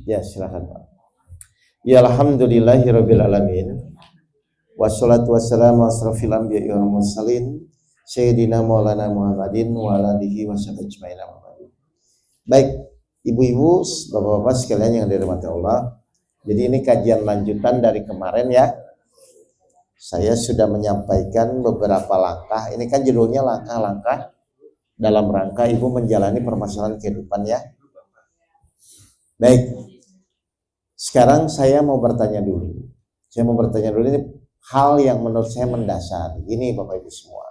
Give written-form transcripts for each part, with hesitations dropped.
Ya, silakan Pak. Ya, alhamdulillahirabbil alamin. Wassalatu wassalamu asrofil anbiya'i wal mursalin sayyidina maulana Muhammadin wa ala alihi washabihi ajmain. Baik, ibu-ibu, bapak-bapak sekalian yang dirahmati Allah. Jadi ini kajian lanjutan dari kemarin ya. Saya sudah menyampaikan beberapa langkah. Ini kan judulnya langkah-langkah dalam rangka ibu menjalani permasalahan kehidupan ya. Baik. Sekarang saya mau bertanya dulu. Ini hal yang menurut saya mendasar. Ini Bapak Ibu semua.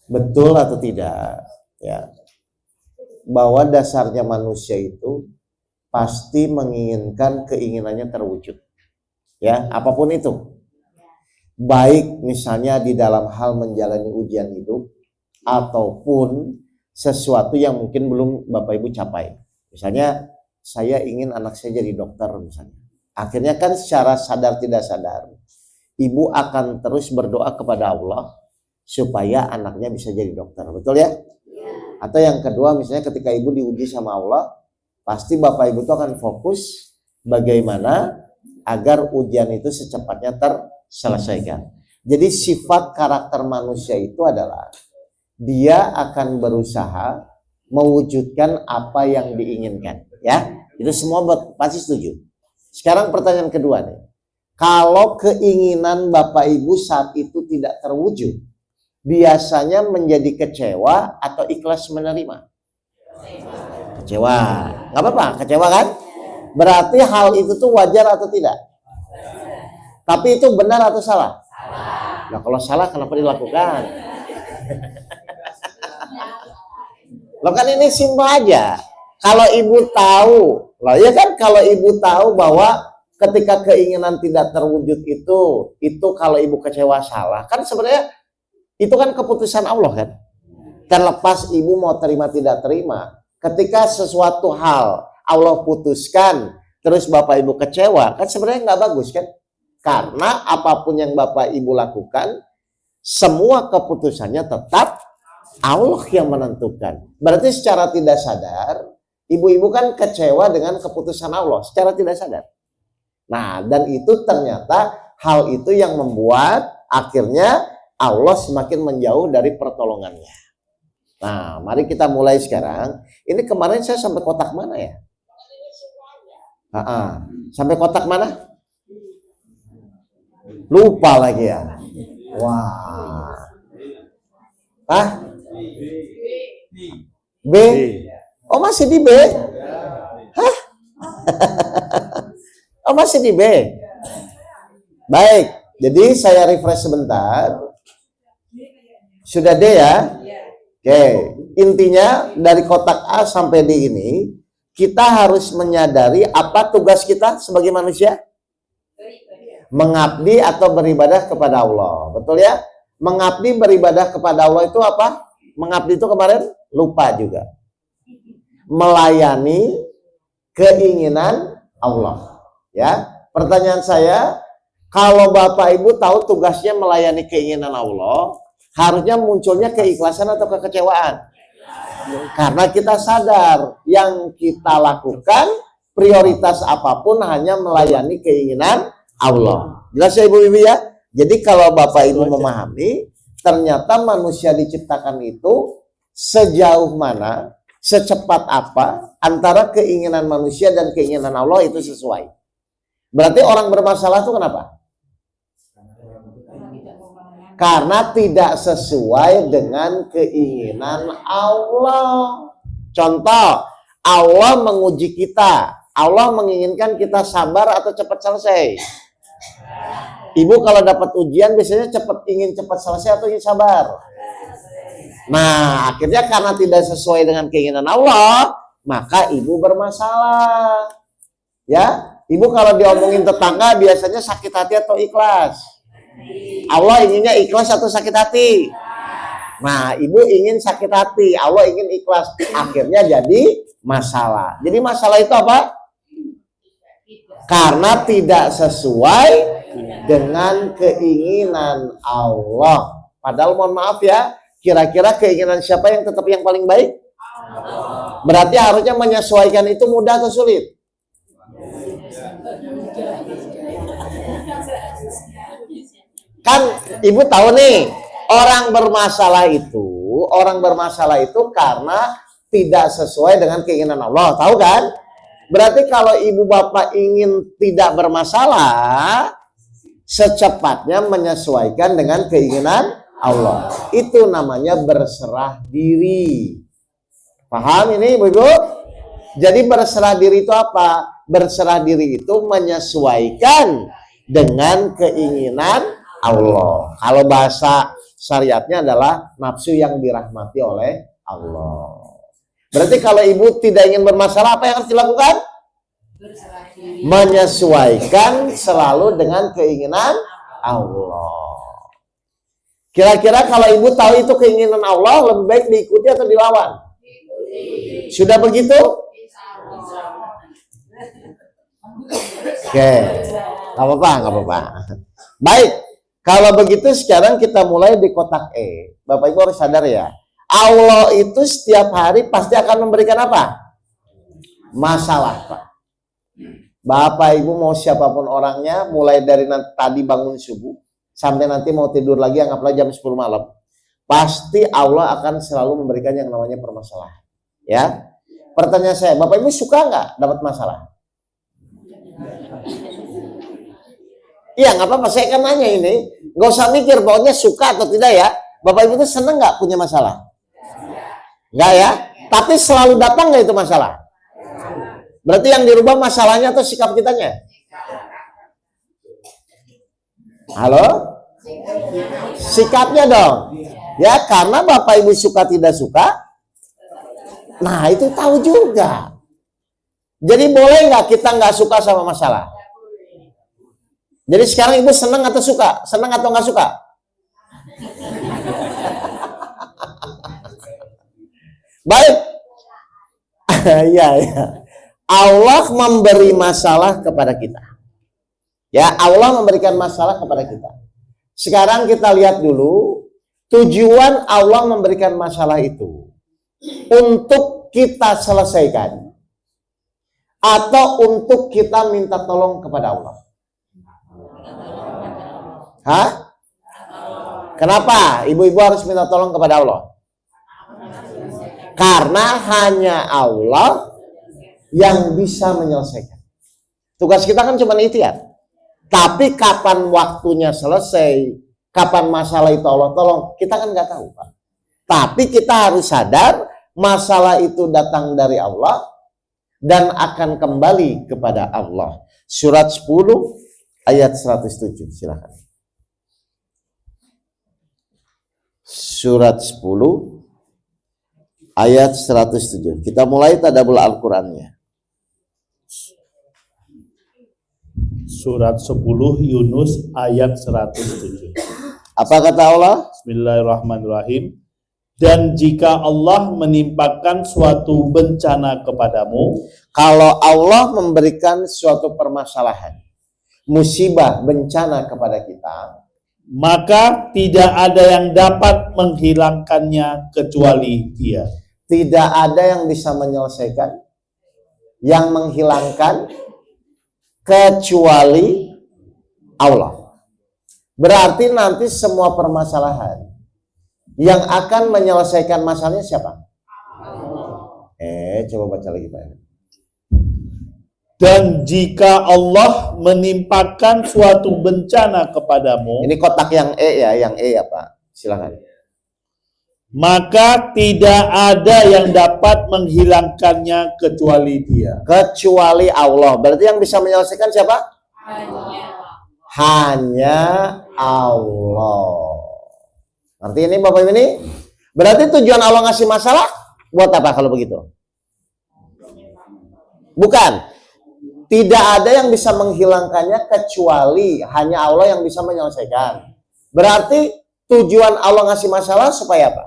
Betul atau tidak? Ya. Bahwa dasarnya manusia itu pasti menginginkan keinginannya terwujud. Ya, apapun itu. Baik misalnya di dalam hal menjalani ujian hidup ataupun sesuatu yang mungkin belum Bapak Ibu capai. Misalnya saya ingin anak saya jadi dokter misalnya. Akhirnya kan secara sadar tidak sadar ibu akan terus berdoa kepada Allah supaya anaknya bisa jadi dokter. Betul ya? Atau yang kedua misalnya ketika ibu diuji sama Allah, pasti Bapak Ibu itu akan fokus bagaimana agar ujian itu secepatnya terselesaikan. Jadi sifat karakter manusia itu adalah dia akan berusaha mewujudkan apa yang diinginkan. Ya, itu semua pasti setuju. Sekarang pertanyaan kedua nih. Kalau keinginan Bapak Ibu saat itu tidak terwujud, biasanya menjadi kecewa atau ikhlas menerima? Kecewa. Nggak apa-apa, kecewa kan? Berarti hal itu tuh wajar atau tidak? Tapi itu benar atau salah? Nah, kalau salah kenapa dilakukan? Loh kan ini simpel aja. Kalau ibu tahu, lah ya kan kalau ibu tahu bahwa ketika keinginan tidak terwujud itu kalau ibu kecewa salah, kan sebenarnya itu kan keputusan Allah kan. Terlepas ibu mau terima tidak terima, ketika sesuatu hal Allah putuskan, terus Bapak Ibu kecewa, kan sebenarnya nggak bagus kan? Karena apapun yang Bapak Ibu lakukan, semua keputusannya tetap Allah yang menentukan. Berarti secara tidak sadar, ibu-ibu kan kecewa dengan keputusan Allah secara tidak sadar. Nah, dan itu ternyata hal itu yang membuat akhirnya Allah semakin menjauh dari pertolongannya. Nah, mari kita mulai sekarang. Ini kemarin saya sampai kotak mana ya? Sampai kotak mana? Lupa lagi ya. Wah. B. Oh masih di B? Hah? Oh masih di B? Baik, jadi saya refresh sebentar. Sudah D ya? Oke, intinya dari kotak A sampai D ini, kita harus menyadari apa tugas kita sebagai manusia? Mengabdi atau beribadah kepada Allah. Betul ya? Mengabdi beribadah kepada Allah itu apa? Mengabdi itu kemarin lupa juga. Melayani keinginan Allah. Ya, pertanyaan saya, kalau Bapak Ibu tahu tugasnya melayani keinginan Allah, harusnya munculnya keikhlasan atau kekecewaan? Karena kita sadar yang kita lakukan prioritas apapun hanya melayani keinginan Allah. Jelas ya Ibu-ibu ya? Jadi kalau Bapak Ibu memahami, ternyata manusia diciptakan itu sejauh mana, secepat apa antara keinginan manusia dan keinginan Allah itu sesuai. Berarti orang bermasalah itu kenapa? Karena tidak sesuai dengan keinginan Allah. Contoh, Allah menguji kita. Allah menginginkan kita sabar atau cepat selesai. Ibu kalau dapat ujian biasanya ingin cepat selesai atau ingin sabar? Nah, akhirnya karena tidak sesuai dengan keinginan Allah, maka ibu bermasalah. Ya, ibu kalau diomongin tetangga biasanya sakit hati atau ikhlas? Allah inginnya ikhlas atau sakit hati? Nah, ibu ingin sakit hati, Allah ingin ikhlas. Akhirnya jadi masalah. Jadi masalah itu apa? Karena tidak sesuai dengan keinginan Allah. Padahal mohon maaf ya, kira-kira keinginan siapa yang tetap yang paling baik? Allah. Berarti harusnya menyesuaikan itu mudah atau sulit? Kan ibu tahu nih, orang bermasalah itu karena tidak sesuai dengan keinginan Allah, tahu kan? Berarti kalau ibu bapak ingin tidak bermasalah, secepatnya menyesuaikan dengan keinginan Allah. Itu namanya berserah diri. Paham ini ibu-ibu? Jadi berserah diri itu apa? Berserah diri itu menyesuaikan dengan keinginan Allah. Kalau bahasa syariatnya adalah nafsu yang dirahmati oleh Allah. Berarti kalau ibu tidak ingin bermasalah, apa yang harus dilakukan? Menyesuaikan selalu dengan keinginan Allah. Kira-kira kalau ibu tahu itu keinginan Allah, lebih baik diikuti atau dilawan? Sudah begitu? Oke, nggak apa-apa. Baik, kalau begitu sekarang kita mulai di kotak E. Bapak Ibu harus sadar ya, Allah itu setiap hari pasti akan memberikan apa? Masalah, Pak. Bapak Ibu mau siapapun orangnya, mulai dari tadi bangun subuh sampai nanti mau tidur lagi, anggaplah jam 10 malam, pasti Allah akan selalu memberikan yang namanya permasalahan. Ya, pertanyaan saya, Bapak Ibu suka nggak dapat masalah? Iya, nggak apa-apa, saya kan nanya ini, nggak usah mikir pokoknya suka atau tidak ya. Bapak Ibu tuh seneng nggak punya masalah? Nggak ya, tapi selalu datang nggak itu masalah? Berarti yang dirubah masalahnya atau sikap kitanya? Halo? Sikapnya dong. Ya, karena Bapak Ibu suka tidak suka, nah itu tahu juga. Jadi boleh nggak kita nggak suka sama masalah? Jadi sekarang ibu senang atau suka? Senang atau nggak suka? Baik. Ya. Allah memberi masalah kepada kita. Ya, Allah memberikan masalah kepada kita. Sekarang kita lihat dulu tujuan Allah memberikan masalah itu untuk kita selesaikan atau untuk kita minta tolong kepada Allah. Hah? Kenapa ibu-ibu harus minta tolong kepada Allah? Karena hanya Allah yang bisa menyelesaikan. Tugas kita kan cuma ikhtiar. Tapi kapan waktunya selesai, kapan masalah itu Allah tolong, kita kan nggak tahu, Pak. Tapi kita harus sadar masalah itu datang dari Allah dan akan kembali kepada Allah. Surat 10 ayat 107, silakan. Surat 10 ayat 107. Kita mulai tadabbur Al-Qur'annya. Surat 10 Yunus ayat 107. Apa kata Allah? Bismillahirrahmanirrahim. Dan jika Allah menimpakan suatu bencana kepadamu, kalau Allah memberikan suatu permasalahan, musibah, bencana kepada kita, maka tidak ada yang dapat menghilangkannya kecuali Dia. Tidak ada yang bisa menyelesaikan, yang menghilangkan kecuali Allah. Berarti nanti semua permasalahan yang akan menyelesaikan masalahnya siapa? Coba baca lagi Pak. Dan jika Allah menimpakan suatu bencana kepadamu, ini kotak yang E ya, yang E ya Pak. Silakan. Maka tidak ada yang dapat menghilangkannya kecuali Dia. Kecuali Allah. Berarti yang bisa menyelesaikan siapa? Hanya Allah. Artinya ini Bapak Ibu ini, berarti tujuan Allah ngasih masalah buat apa kalau begitu? Bukan. Tidak ada yang bisa menghilangkannya kecuali hanya Allah yang bisa menyelesaikan. Berarti tujuan Allah ngasih masalah supaya apa?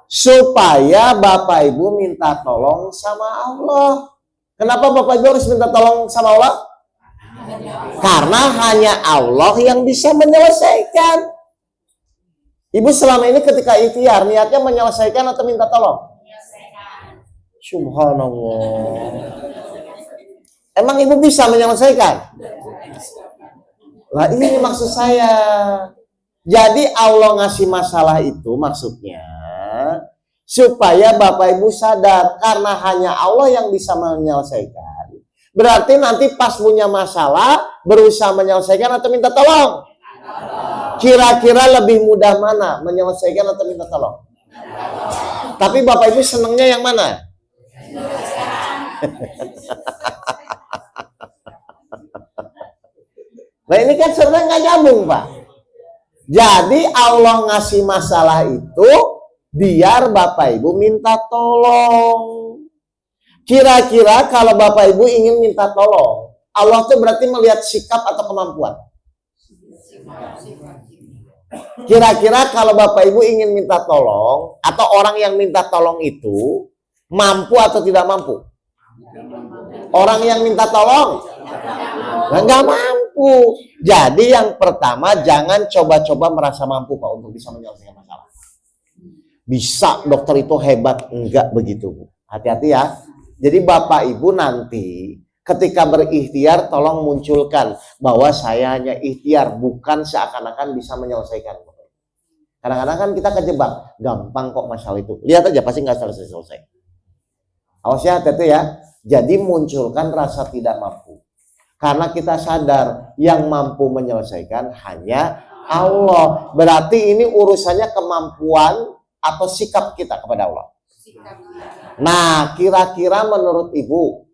Supaya Bapak Ibu minta tolong sama Allah. Kenapa Bapak Ibu harus minta tolong sama Allah? Karena hanya Allah yang bisa menyelesaikan. Ibu selama ini ketika ikhtiar niatnya menyelesaikan atau minta tolong? Subhanallah. Emang ibu bisa menyelesaikan? Lah ini maksud saya. Jadi Allah ngasih masalah itu maksudnya supaya Bapak Ibu sadar karena hanya Allah yang bisa menyelesaikan. Berarti nanti pas punya masalah berusaha menyelesaikan atau minta tolong? Kira-kira lebih mudah mana? Menyelesaikan atau minta tolong? Tapi Bapak Ibu senangnya yang mana? Nah ini kan sebenarnya nggak nyambung Pak. Jadi Allah ngasih masalah itu biar Bapak Ibu minta tolong. Kira-kira kalau Bapak Ibu ingin minta tolong, Allah tuh berarti melihat sikap atau kemampuan. Kira-kira kalau Bapak Ibu ingin minta tolong atau orang yang minta tolong itu mampu atau tidak mampu? Orang yang minta tolong nggak mampu. Jadi yang pertama jangan coba-coba merasa mampu Pak untuk bisa menyelesaikan masalah. Bisa dokter itu hebat, enggak begitu Bu. Hati-hati ya. Jadi Bapak Ibu nanti ketika berikhtiar tolong munculkan bahwa saya hanya ikhtiar, bukan seakan-akan bisa menyelesaikan. Kadang-kadang kan kita kejebak, gampang kok masalah itu. Lihat aja pasti nggak selesai-selesai. Awas ya, hati-hati ya. Jadi munculkan rasa tidak mampu. Karena kita sadar yang mampu menyelesaikan hanya Allah. Berarti ini urusannya kemampuan atau sikap kita kepada Allah. Nah, kira-kira menurut Ibu,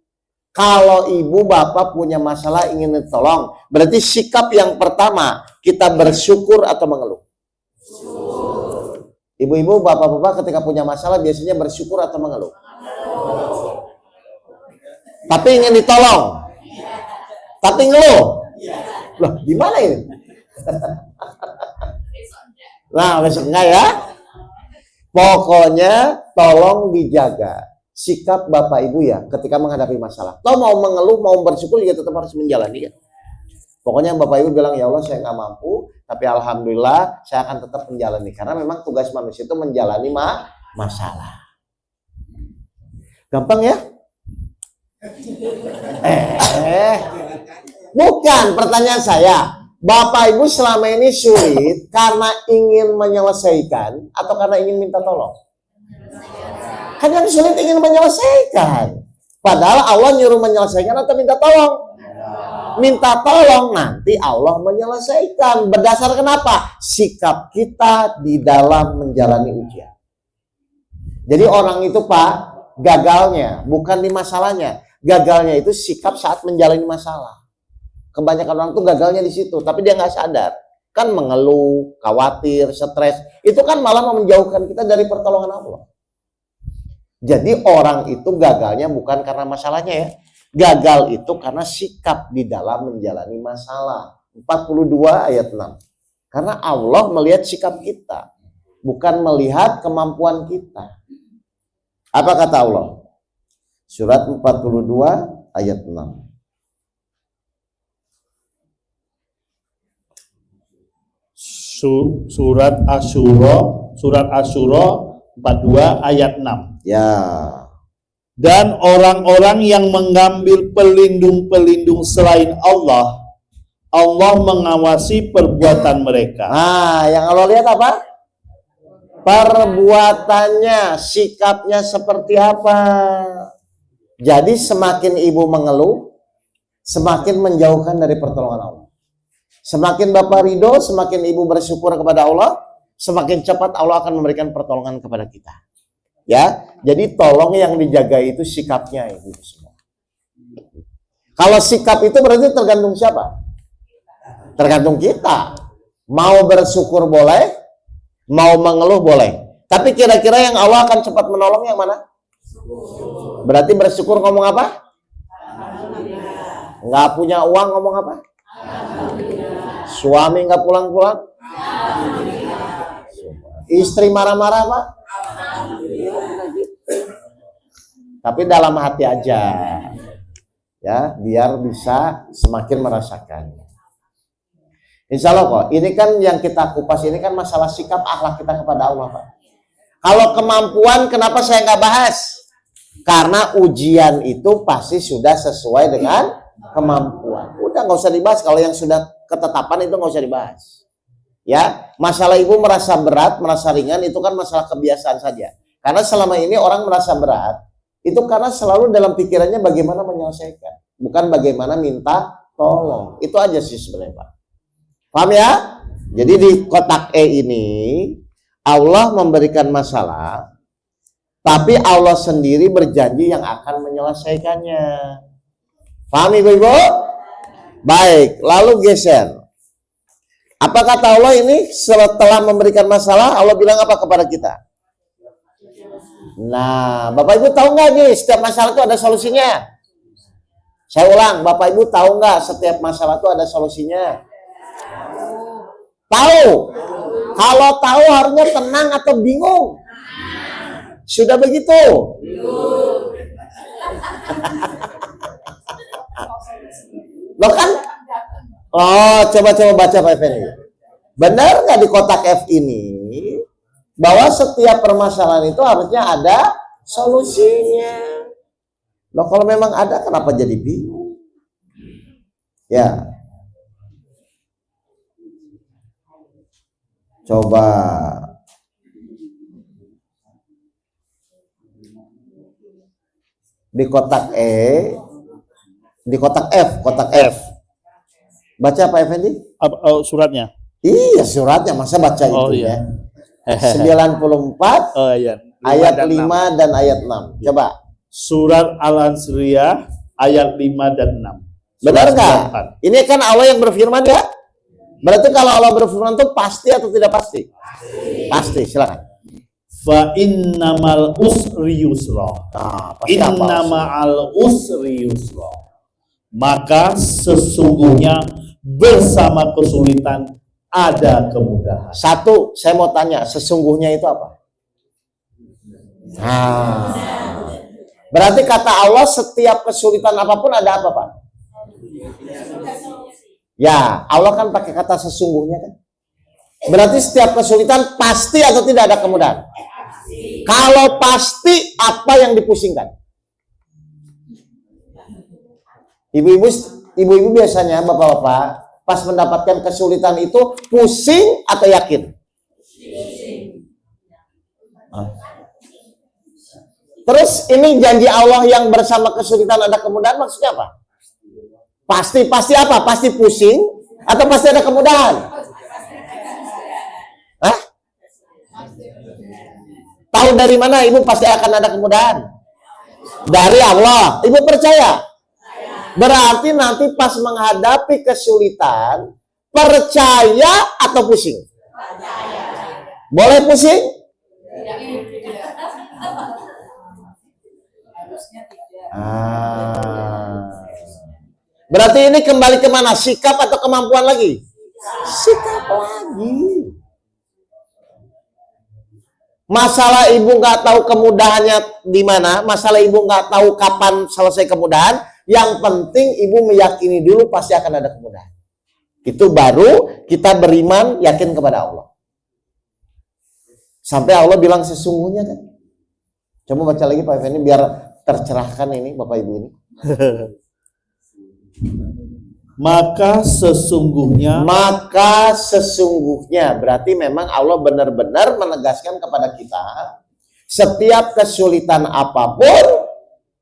kalau Ibu Bapak punya masalah ingin ditolong, berarti sikap yang pertama kita bersyukur atau mengeluh? Ibu-ibu, bapak-bapak ketika punya masalah biasanya bersyukur atau mengeluh? Tapi ingin ditolong. Tapi ngeluh. Loh, gimana ini? Nah, besok enggak ya? Pokoknya tolong dijaga sikap Bapak Ibu ya ketika menghadapi masalah. Toh mau mengeluh, mau bersyukur juga tetap harus menjalani ya. Pokoknya Bapak Ibu bilang, ya Allah saya nggak mampu, tapi Alhamdulillah saya akan tetap menjalani. Karena memang tugas manusia itu menjalani masalah. Gampang ya? Bukan pertanyaan saya. Bapak Ibu selama ini sulit karena ingin menyelesaikan atau karena ingin minta tolong? Kan yang sulit ingin menyelesaikan. Padahal Allah nyuruh menyelesaikan atau minta tolong? Minta tolong, nanti Allah menyelesaikan. Berdasarkan apa? Sikap kita di dalam menjalani ujian. Jadi orang itu Pak, gagalnya bukan di masalahnya. Gagalnya itu sikap saat menjalani masalah. Kebanyakan orang tuh gagalnya di situ, tapi dia nggak sadar. Kan mengeluh, khawatir, stres. Itu kan malah menjauhkan kita dari pertolongan Allah. Jadi orang itu gagalnya bukan karena masalahnya ya. Gagal itu karena sikap di dalam menjalani masalah. 42 ayat 6. Karena Allah melihat sikap kita, bukan melihat kemampuan kita. Apa kata Allah? Surat 42 ayat 6. Surat Asyura 42 ayat 6. Ya. Dan orang-orang yang mengambil pelindung-pelindung selain Allah, Allah mengawasi perbuatan mereka. Nah, yang Allah lihat apa? Perbuatannya, sikapnya seperti apa. Jadi semakin ibu mengeluh, semakin menjauhkan dari pertolongan Allah. Semakin Bapak ridho, semakin ibu bersyukur kepada Allah, semakin cepat Allah akan memberikan pertolongan kepada kita. Ya, jadi tolong yang dijaga itu sikapnya ibu semua. Kalau sikap itu berarti tergantung siapa? Tergantung kita. Mau bersyukur boleh, mau mengeluh boleh. Tapi kira-kira yang Allah akan cepat menolong yang mana? Berarti bersyukur ngomong apa? Nggak punya uang ngomong apa? Suami nggak pulang-pulang? Istri marah-marah Pak? Tapi dalam hati aja. Ya, biar bisa semakin merasakan. Insya Allah kok. Ini kan yang kita kupas ini kan masalah sikap akhlak kita kepada Allah, Pak. Kalau kemampuan, kenapa saya nggak bahas? Karena ujian itu pasti sudah sesuai dengan kemampuan. Udah nggak usah dibahas. Kalau yang sudah ketetapan itu nggak usah dibahas. Ya, masalah ibu merasa berat, merasa ringan itu kan masalah kebiasaan saja. Karena selama ini orang merasa berat itu karena selalu dalam pikirannya bagaimana menyelesaikan, bukan bagaimana minta tolong. Itu aja sih sebenarnya, Pak. Paham ya? Jadi di kotak E ini Allah memberikan masalah, tapi Allah sendiri berjanji yang akan menyelesaikannya. Paham ibu-ibu? Baik, lalu geser. Apa kata Allah ini setelah memberikan masalah, Allah bilang apa kepada kita? Nah, Bapak Ibu tahu nggak nih setiap masalah itu ada solusinya? Saya ulang, Bapak Ibu tahu nggak setiap masalah itu ada solusinya? Tahu. Kalau tahu harusnya tenang atau bingung? Sudah begitu? Loh kan? Oh, coba-coba baca Pak Effendi. Benar nggak di kotak F ini bahwa setiap permasalahan itu harusnya ada solusinya? Loh kalau memang ada, kenapa jadi bingung? Ya. Coba. Di kotak E, di kotak F. Baca Pak Effendi? Suratnya. Iya, suratnya, masa baca itu iya. ya. 94 Oh iya. ayat 5 dan ayat 6. Coba. Surat Al-Ansriyah ayat 5 dan 6. Benar nggak? 94. Ini kan Allah yang berfirman ya? Berarti kalau Allah berfirman itu pasti atau tidak pasti? Pasti, silakan. Fa innamal usri yusra. Innamal usri yusra. Maka sesungguhnya bersama kesulitan ada kemudahan. Satu, saya mau tanya, sesungguhnya itu apa? Nah, berarti kata Allah setiap kesulitan apapun ada apa, Pak? Ya, Allah kan pakai kata sesungguhnya kan. Berarti setiap kesulitan pasti atau tidak ada kemudahan? Kalau pasti, apa yang dipusingkan? Ibu-ibu biasanya, bapak-bapak, pas mendapatkan kesulitan itu pusing atau yakin? Terus ini janji Allah yang bersama kesulitan ada kemudahan maksudnya apa? Pasti apa? Pasti pusing atau pasti ada kemudahan? Hah? Tahu dari mana ibu pasti akan ada kemudahan? Dari Allah. Ibu percaya? Berarti nanti pas menghadapi kesulitan, percaya atau pusing? Boleh pusing? Berarti ini kembali ke mana? Sikap atau kemampuan lagi? Sikap lagi. Masalah ibu nggak tahu kemudahannya di mana, masalah ibu nggak tahu kapan selesai kemudahan, yang penting ibu meyakini dulu pasti akan ada kemudahan. Itu baru kita beriman, yakin kepada Allah. Sampai Allah bilang sesungguhnya kan. Coba baca lagi Pak Effendi biar tercerahkan ini Bapak Ibu ini. Maka sesungguhnya berarti memang Allah benar-benar menegaskan kepada kita setiap kesulitan apapun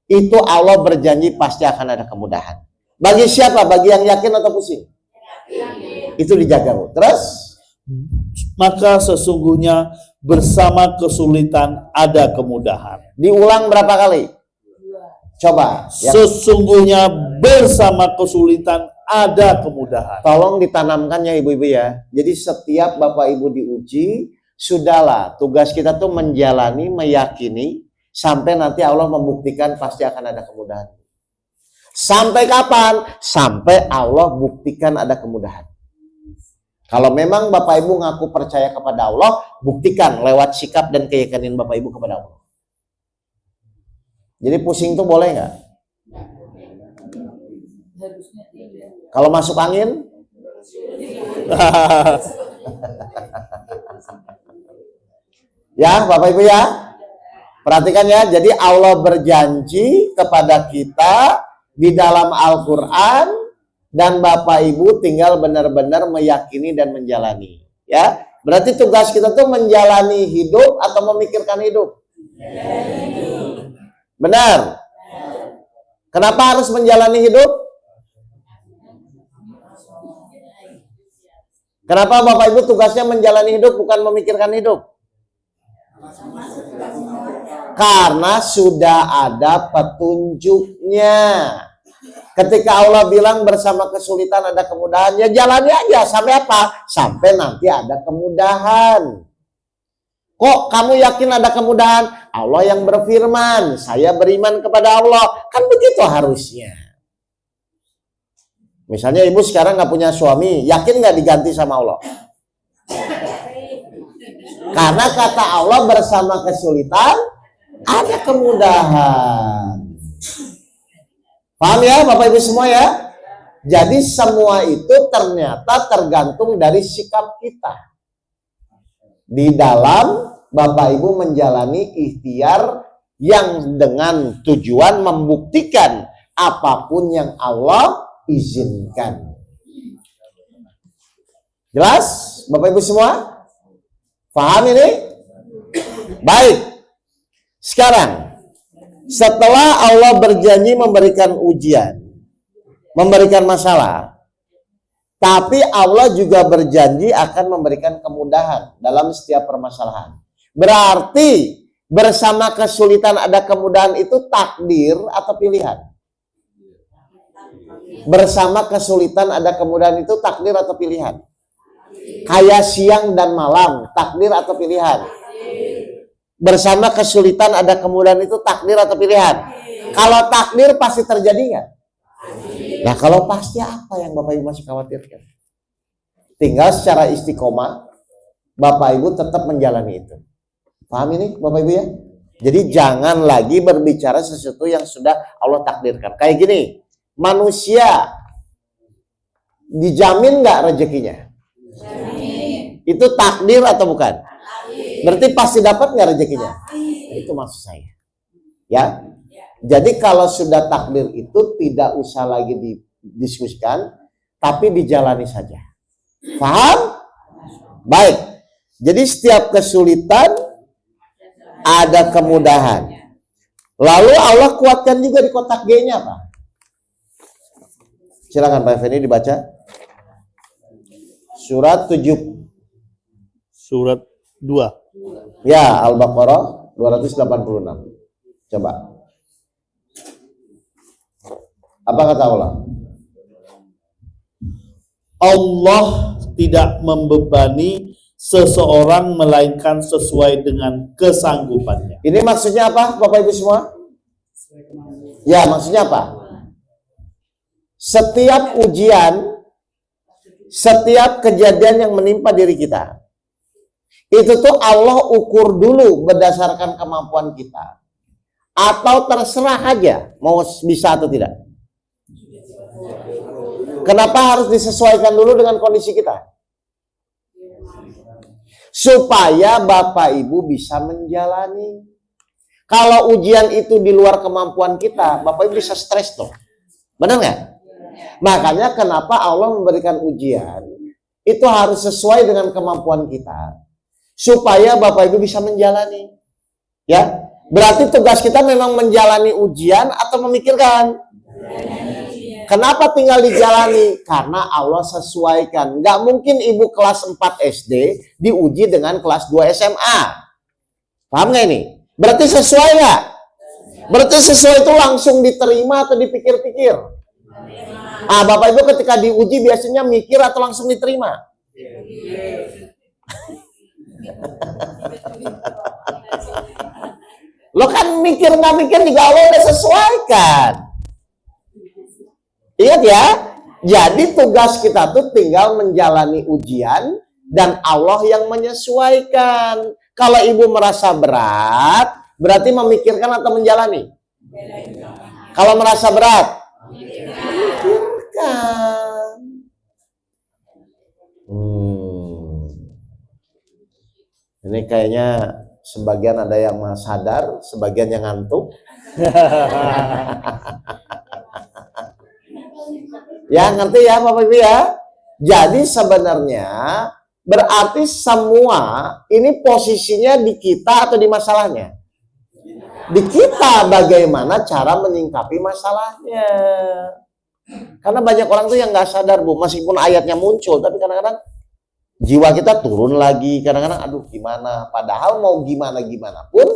itu Allah berjanji pasti akan ada kemudahan. Bagi siapa? Bagi yang yakin atau pusing? Itu dijaga. Terus? Maka sesungguhnya bersama kesulitan ada kemudahan. Diulang berapa kali? Coba. Sesungguhnya bersama kesulitan ada kemudahan. Tolong ditanamkan ya ibu-ibu ya. Jadi setiap Bapak Ibu diuji, sudahlah tugas kita tuh menjalani, meyakini, sampai nanti Allah membuktikan pasti akan ada kemudahan. Sampai kapan? Sampai Allah buktikan ada kemudahan. Kalau memang Bapak Ibu ngaku percaya kepada Allah, buktikan lewat sikap dan keyakinan Bapak Ibu kepada Allah. Jadi pusing tuh boleh nggak? Kalau masuk angin? Ya, Bapak Ibu ya. Perhatikan ya, jadi Allah berjanji kepada kita di dalam Al-Quran dan Bapak Ibu tinggal benar-benar meyakini dan menjalani. Ya, berarti tugas kita tuh menjalani hidup atau memikirkan hidup? Benar. Kenapa harus menjalani hidup? Kenapa Bapak Ibu tugasnya menjalani hidup bukan memikirkan hidup? Karena sudah ada petunjuknya. Ketika Allah bilang bersama kesulitan ada kemudahan, ya jalani aja. Sampai apa? Sampai nanti ada kemudahan. Kok kamu yakin ada kemudahan? Allah yang berfirman, saya beriman kepada Allah. Kan begitu harusnya. Misalnya ibu sekarang nggak punya suami, yakin nggak diganti sama Allah? Karena kata Allah bersama kesulitan ada kemudahan. Paham ya Bapak Ibu semua ya? Jadi semua itu ternyata tergantung dari sikap kita. Di dalam Bapak Ibu menjalani ikhtiar yang dengan tujuan membuktikan apapun yang Allah izinkan. Jelas Bapak Ibu semua? Paham ini? Baik. Sekarang, setelah Allah berjanji memberikan ujian, memberikan masalah, tapi Allah juga berjanji akan memberikan kemudahan dalam setiap permasalahan. Berarti bersama kesulitan ada kemudahan itu takdir atau pilihan? Bersama kesulitan ada kemudahan itu takdir atau pilihan? Kayak siang dan malam, takdir atau pilihan? Bersama kesulitan ada kemudahan itu takdir atau pilihan? Kalau takdir pasti terjadi nggak? Nah kalau pasti apa yang Bapak Ibu masih khawatirkan? Tinggal secara istiqomah Bapak Ibu tetap menjalani itu. Paham ini Bapak Ibu ya? Jadi jangan lagi berbicara sesuatu yang sudah Allah takdirkan. Kayak gini, manusia dijamin nggak rezekinya? Itu takdir atau bukan? Berarti pasti dapat nggak rezekinya? Itu maksud saya. Ya. Jadi kalau sudah takdir itu tidak usah lagi didiskusikan, tapi dijalani saja. Paham? Baik. Jadi setiap kesulitan ada kemudahan. Lalu Allah kuatkan juga di kotak G-nya apa? Silakan Pak Effendi dibaca. Surat 7. Surat 2. Ya, Al-Baqarah 286. Coba. Apa kata Allah? Allah tidak membebani seseorang melainkan sesuai dengan kesanggupannya. Ini maksudnya apa Bapak Ibu semua? Ya, maksudnya apa? Setiap ujian, setiap kejadian yang menimpa diri kita, itu tuh Allah ukur dulu berdasarkan kemampuan kita. Atau terserah aja mau bisa atau tidak. Kenapa harus disesuaikan dulu dengan kondisi kita? Supaya Bapak Ibu bisa menjalani. Kalau ujian itu di luar kemampuan kita, Bapak Ibu bisa stres tuh. Benar nggak? Makanya kenapa Allah memberikan ujian, itu harus sesuai dengan kemampuan kita. Supaya Bapak Ibu bisa menjalani. Ya, berarti tugas kita memang menjalani ujian atau memikirkan? Kenapa tinggal dijalani? Karena Allah sesuaikan. Nggak mungkin ibu kelas 4 SD diuji dengan kelas 2 SMA. Paham nggak ini? Berarti sesuai nggak? Berarti sesuai itu langsung diterima atau dipikir-pikir? Bapak Ibu ketika diuji biasanya mikir atau langsung diterima? Lo kan mikir nggak mikir juga Allah udah sesuaikan. Ingat ya, jadi tugas kita tuh tinggal menjalani ujian dan Allah yang menyesuaikan. Kalau ibu merasa berat, berarti memikirkan atau menjalani? Kalau merasa berat, memikirkan. Ini kayaknya sebagian ada yang sadar, sebagian yang ngantuk. Ya, ngerti ya Bapak Ibu ya? Jadi sebenarnya berarti semua ini posisinya di kita atau di masalahnya? Di kita, bagaimana cara menyingkapi masalahnya. Karena banyak orang tuh yang nggak sadar Bu, meskipun ayatnya muncul, tapi kadang-kadang jiwa kita turun lagi. Kadang-kadang aduh gimana, padahal mau gimana-gimana pun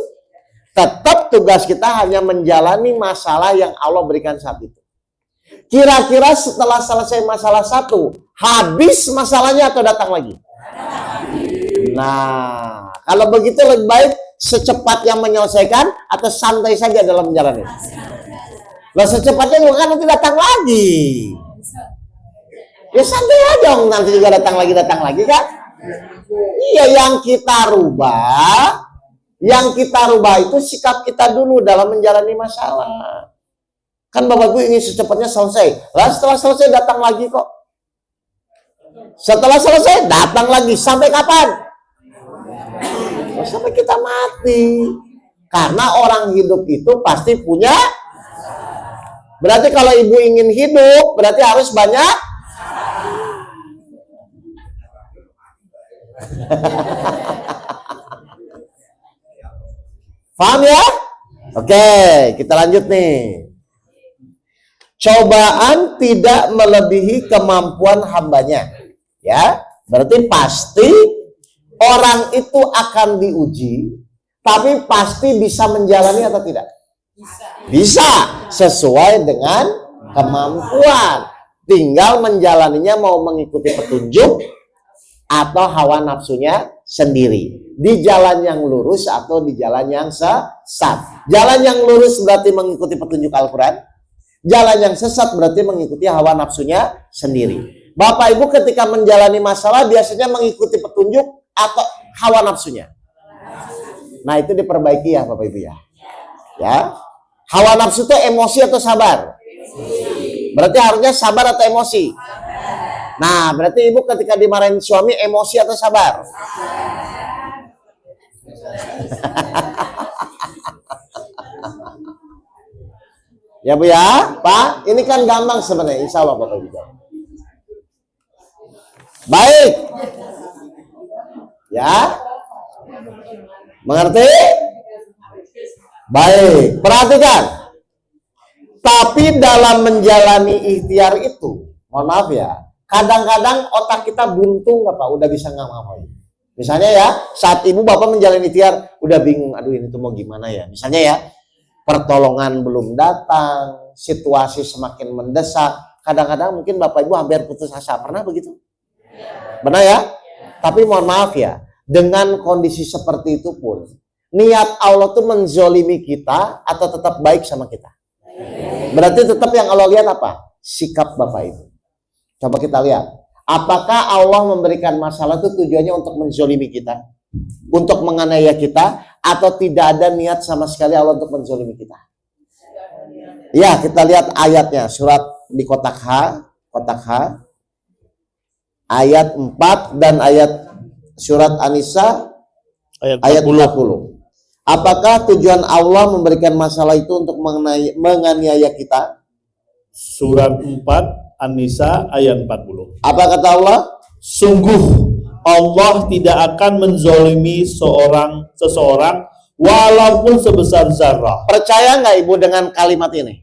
tetap tugas kita hanya menjalani masalah yang Allah berikan saat itu. Kira-kira setelah selesai masalah satu, habis masalahnya atau datang lagi? Nah, kalau begitu lebih baik secepatnya menyelesaikan atau santai saja dalam menjalani. Lah secepatnya juga kan nanti datang lagi. Ya santai aja dong, nanti juga datang lagi kan? Iya, yang kita rubah itu sikap kita dulu dalam menjalani masalah. Kan Bapak Ibu ingin secepatnya selesai. Lah setelah selesai datang lagi kok. Setelah selesai datang lagi sampai kapan? Sampai kita mati. Karena orang hidup itu pasti punya. Berarti kalau ibu ingin hidup, berarti harus banyak. Paham ya? Oke, kita lanjut nih. Cobaan tidak melebihi kemampuan hambanya. Ya, berarti pasti orang itu akan diuji, tapi pasti bisa menjalani atau tidak? Bisa, sesuai dengan kemampuan. Tinggal menjalaninya mau mengikuti petunjuk atau hawa nafsunya sendiri. Di jalan yang lurus atau di jalan yang sesat. Jalan yang lurus berarti mengikuti petunjuk Al-Quran. Jalan yang sesat berarti mengikuti hawa nafsunya sendiri. Bapak Ibu ketika menjalani masalah biasanya mengikuti petunjuk atau hawa nafsunya. Nah itu diperbaiki ya Bapak Ibu ya. Ya, hawa nafsu itu emosi atau sabar? Berarti harusnya sabar atau emosi? Nah berarti ibu ketika dimarahin suami emosi atau sabar? Ya Bu ya, Pak, ini kan gampang sebenarnya, insya Allah Bapak Ibu. Baik, ya, mengerti? Baik, perhatikan. Tapi dalam menjalani ikhtiar itu, mohon maaf ya, kadang-kadang otak kita buntu nggak Pak, udah bisa ngapain. Misalnya ya, saat ibu bapak menjalani ikhtiar, udah bingung, aduh ini tuh mau gimana ya. Misalnya ya, pertolongan belum datang, situasi semakin mendesak. Kadang-kadang mungkin bapak ibu hampir putus asa. Pernah begitu? Benar ya? Tapi mohon maaf ya, dengan kondisi seperti itu pun, niat Allah tuh menzolimi kita atau tetap baik sama kita? Berarti tetap yang Allah lihat apa? Sikap bapak ibu. Coba kita lihat. Apakah Allah memberikan masalah itu tujuannya untuk menzolimi kita? Untuk menganiaya kita? Atau tidak ada niat sama sekali Allah untuk menzolimi kita? Ya, kita lihat ayatnya. Surat di kotak H. Ayat 4 dan ayat surat An-Nisa ayat 40. Apakah tujuan Allah memberikan masalah itu untuk menganiaya kita? Surat 4 An-Nisa ayat 40. Apa kata Allah? Sungguh Allah tidak akan menzolimi seseorang walaupun sebesar zarah. Percaya nggak ibu dengan kalimat ini?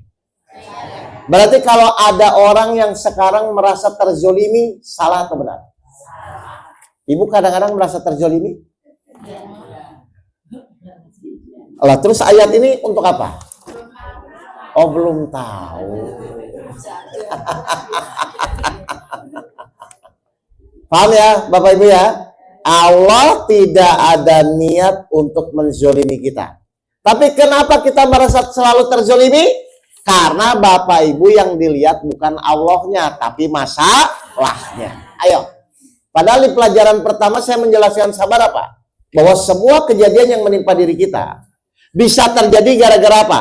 Berarti kalau ada orang yang sekarang merasa terzolimi, salah atau benar? Ibu kadang-kadang merasa terzolimi? Lah terus ayat ini untuk apa? Oh belum tahu. Paham ya Bapak Ibu ya? Allah tidak ada niat untuk menzolimi kita. Tapi kenapa kita merasa selalu terzolimi? Karena Bapak Ibu yang dilihat bukan Allahnya, tapi masalahnya. Ayo. Padahal di pelajaran pertama saya menjelaskan sabar apa? Bahwa semua kejadian yang menimpa diri kita bisa terjadi gara-gara apa?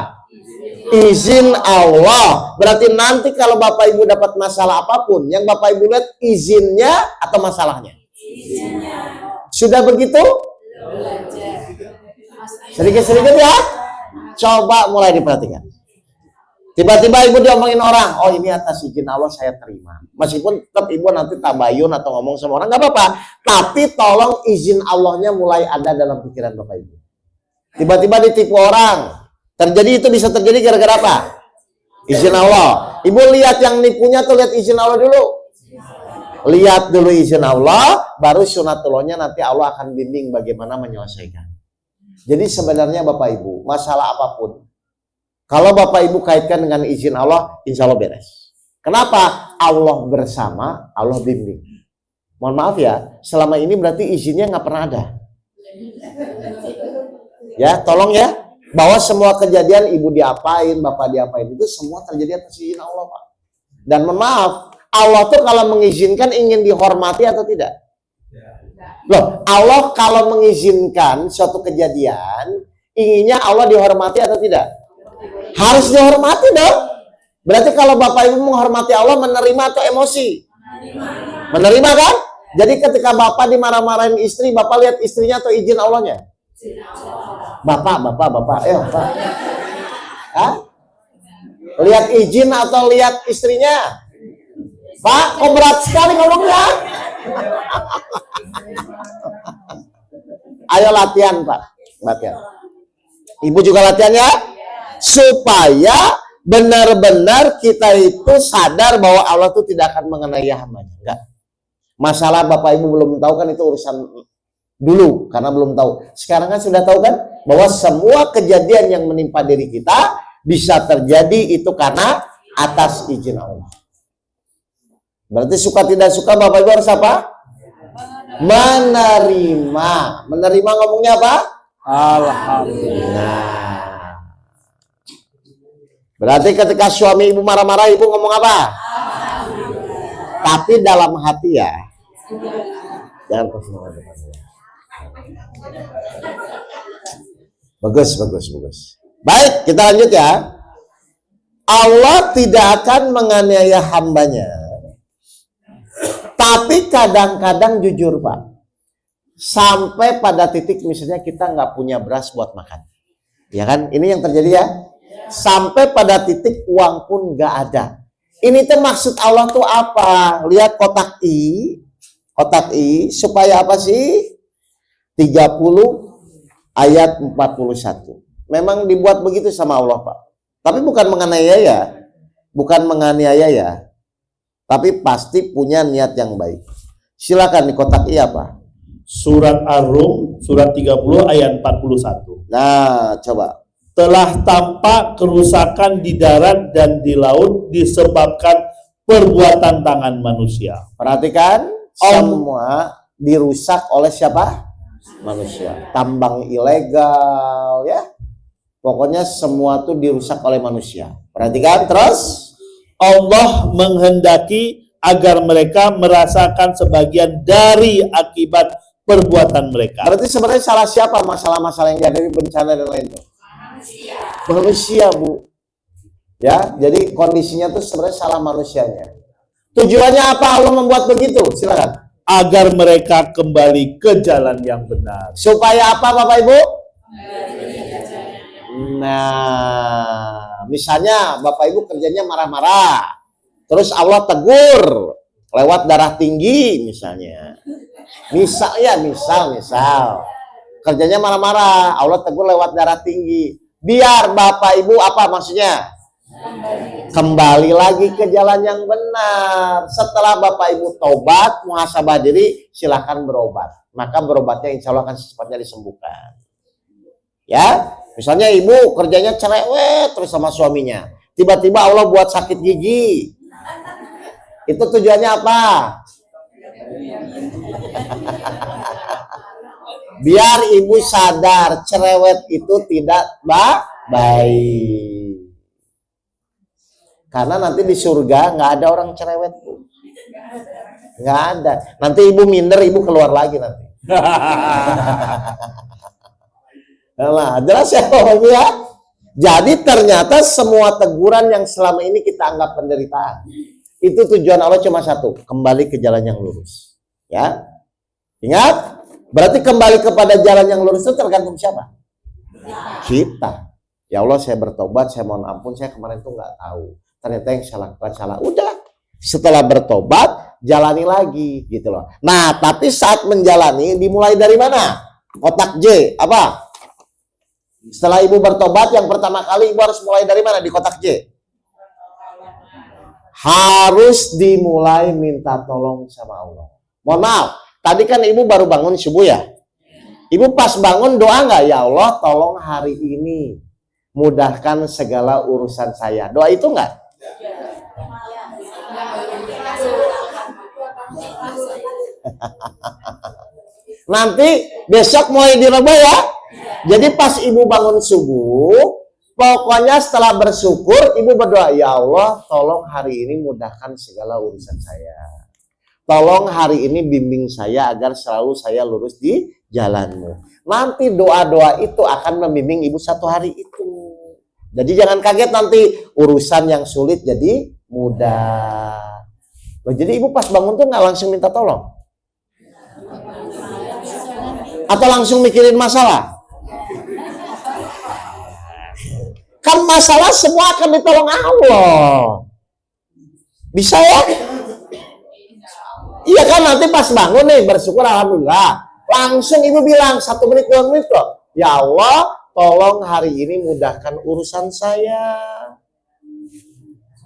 Izin Allah. Berarti nanti kalau Bapak Ibu dapat masalah apapun, yang Bapak Ibu lihat izinnya atau masalahnya? Izinnya. Sudah begitu? Sedikit-sedikit ya. Coba mulai diperhatikan. Tiba-tiba ibu diomongin orang, oh ini atas izin Allah saya terima. Meskipun tetap ibu nanti tabayun atau ngomong sama orang, nggak apa-apa. Tapi tolong izin Allahnya mulai ada dalam pikiran Bapak Ibu. Tiba-tiba ditipu orang. Terjadi itu bisa terjadi gara-gara apa? Izin Allah. Ibu lihat yang nipunya tuh, lihat izin Allah dulu. Lihat dulu izin Allah, baru sunatullahnya nanti Allah akan bimbing bagaimana menyelesaikan. Jadi sebenarnya Bapak Ibu, masalah apapun, kalau Bapak Ibu kaitkan dengan izin Allah, insya Allah beres. Kenapa? Allah bersama, Allah bimbing. Mohon maaf ya, selama ini berarti izinnya nggak pernah ada. Ya, tolong ya, bahwa semua kejadian ibu diapain, bapak diapain itu semua terjadi atas izin Allah, Pak. Dan mohon maaf, Allah tuh kalau mengizinkan ingin dihormati atau tidak? Loh, Allah kalau mengizinkan suatu kejadian, inginnya Allah dihormati atau tidak? Harus dihormati dong. Berarti kalau Bapak Ibu menghormati Allah, menerima atau emosi? Menerima kan? Jadi ketika Bapak dimarah-marahin istri, Bapak lihat istrinya atau izin Allahnya? Bapak. Pak. Hah? Lihat izin atau lihat istrinya? Pak, kok berat sekali ngomongnya? Ayo latihan, Pak. Latihan. Ibu juga latihan ya? Supaya benar-benar kita itu sadar bahwa Allah itu tidak akan mengenai hambanya. Enggak. Masalah Bapak Ibu belum tahu kan, itu urusan dulu karena belum tahu. Sekarang kan sudah tahu kan bahwa semua kejadian yang menimpa diri kita bisa terjadi itu karena atas izin Allah. Berarti suka tidak suka Bapak Ibu harus apa? Menerima. Menerima ngomongnya apa? Alhamdulillah. Berarti ketika suami ibu marah-marah, ibu ngomong apa? Tapi dalam hati ya. Jangan kesenangan. Bagus. Baik, kita lanjut ya. Allah tidak akan menganiaya hambanya. Tapi kadang-kadang jujur Pak. Sampai pada titik misalnya kita nggak punya beras buat makan. Ya kan? Ini yang terjadi ya. Sampai pada titik uang pun nggak ada. Ini tuh maksud Allah tuh apa? Lihat kotak I supaya apa sih? 30 ayat 41. Memang dibuat begitu sama Allah Pak. Tapi bukan menganiaya ya. Tapi pasti punya niat yang baik. Silakan di kotak I apa? Surat Ar-Rum, surat 30 ayat 41. Nah, coba. Telah tampak kerusakan di darat dan di laut disebabkan perbuatan tangan manusia. Perhatikan, semua dirusak oleh siapa? Manusia. Tambang ilegal ya. Pokoknya semua tuh dirusak oleh manusia. Perhatikan terus. Allah menghendaki agar mereka merasakan sebagian dari akibat perbuatan mereka. Berarti sebenarnya salah siapa masalah-masalah yang jadi bencana dan lain itu? Manusia Bu. Ya, jadi kondisinya tuh sebenarnya salah manusianya. Tujuannya apa Allah membuat begitu? Silakan. Agar mereka kembali ke jalan yang benar. Supaya apa Bapak Ibu? Nah, misalnya Bapak Ibu kerjanya marah-marah, terus Allah tegur lewat darah tinggi misalnya. Misal kerjanya marah-marah, Allah tegur lewat darah tinggi. Biar Bapak Ibu apa maksudnya? Kembali lagi ke jalan yang benar. Setelah Bapak Ibu taubat, muhasabah diri, silahkan berobat. Maka berobatnya insya Allah akan secepatnya disembuhkan. Ya, misalnya ibu kerjanya cerewet terus sama suaminya. Tiba-tiba Allah buat sakit gigi. Itu tujuannya apa? Biar ibu sadar cerewet itu tidak baik. Karena nanti di surga nggak ada orang cerewet Bu. Nggak ada. Nanti ibu minder, ibu keluar lagi nanti. Nah, jelas ya Bapak Ibu ya. Jadi ternyata semua teguran yang selama ini kita anggap penderitaan, itu tujuan Allah cuma satu, kembali ke jalan yang lurus. Ya, ingat, Berarti kembali kepada jalan yang lurus itu tergantung siapa? Kita. Ya Allah, saya bertobat, saya mohon ampun, saya kemarin tuh nggak tahu. Ternyata yang saya lakukan salah. Udah, setelah bertobat, jalani lagi gitu loh. Nah, tapi saat menjalani dimulai dari mana? Kotak J, apa? Setelah ibu bertobat, yang pertama kali ibu harus mulai dari mana di kotak J? Harus dimulai minta tolong sama Allah. Mohon maaf, tadi kan ibu baru bangun subuh ya? Ibu pas bangun doa nggak? Ya Allah, tolong hari ini mudahkan segala urusan saya. Doa itu nggak? Nanti besok mulai dirubah ya. Jadi pas ibu bangun subuh, pokoknya setelah bersyukur, ibu berdoa, ya Allah, tolong hari ini mudahkan segala urusan saya. Tolong hari ini bimbing saya agar selalu saya lurus di jalanmu. Nanti doa-doa itu akan membimbing ibu satu hari itu. Jadi jangan kaget nanti urusan yang sulit jadi mudah. Loh, jadi ibu pas bangun tuh nggak langsung minta tolong? Atau langsung mikirin masalah? Kan masalah semua akan ditolong Allah. Bisa ya? Iya kan, nanti pas bangun nih bersyukur alhamdulillah. Langsung ibu bilang 1 menit 2 menit kok. Ya Allah, tolong hari ini mudahkan urusan saya.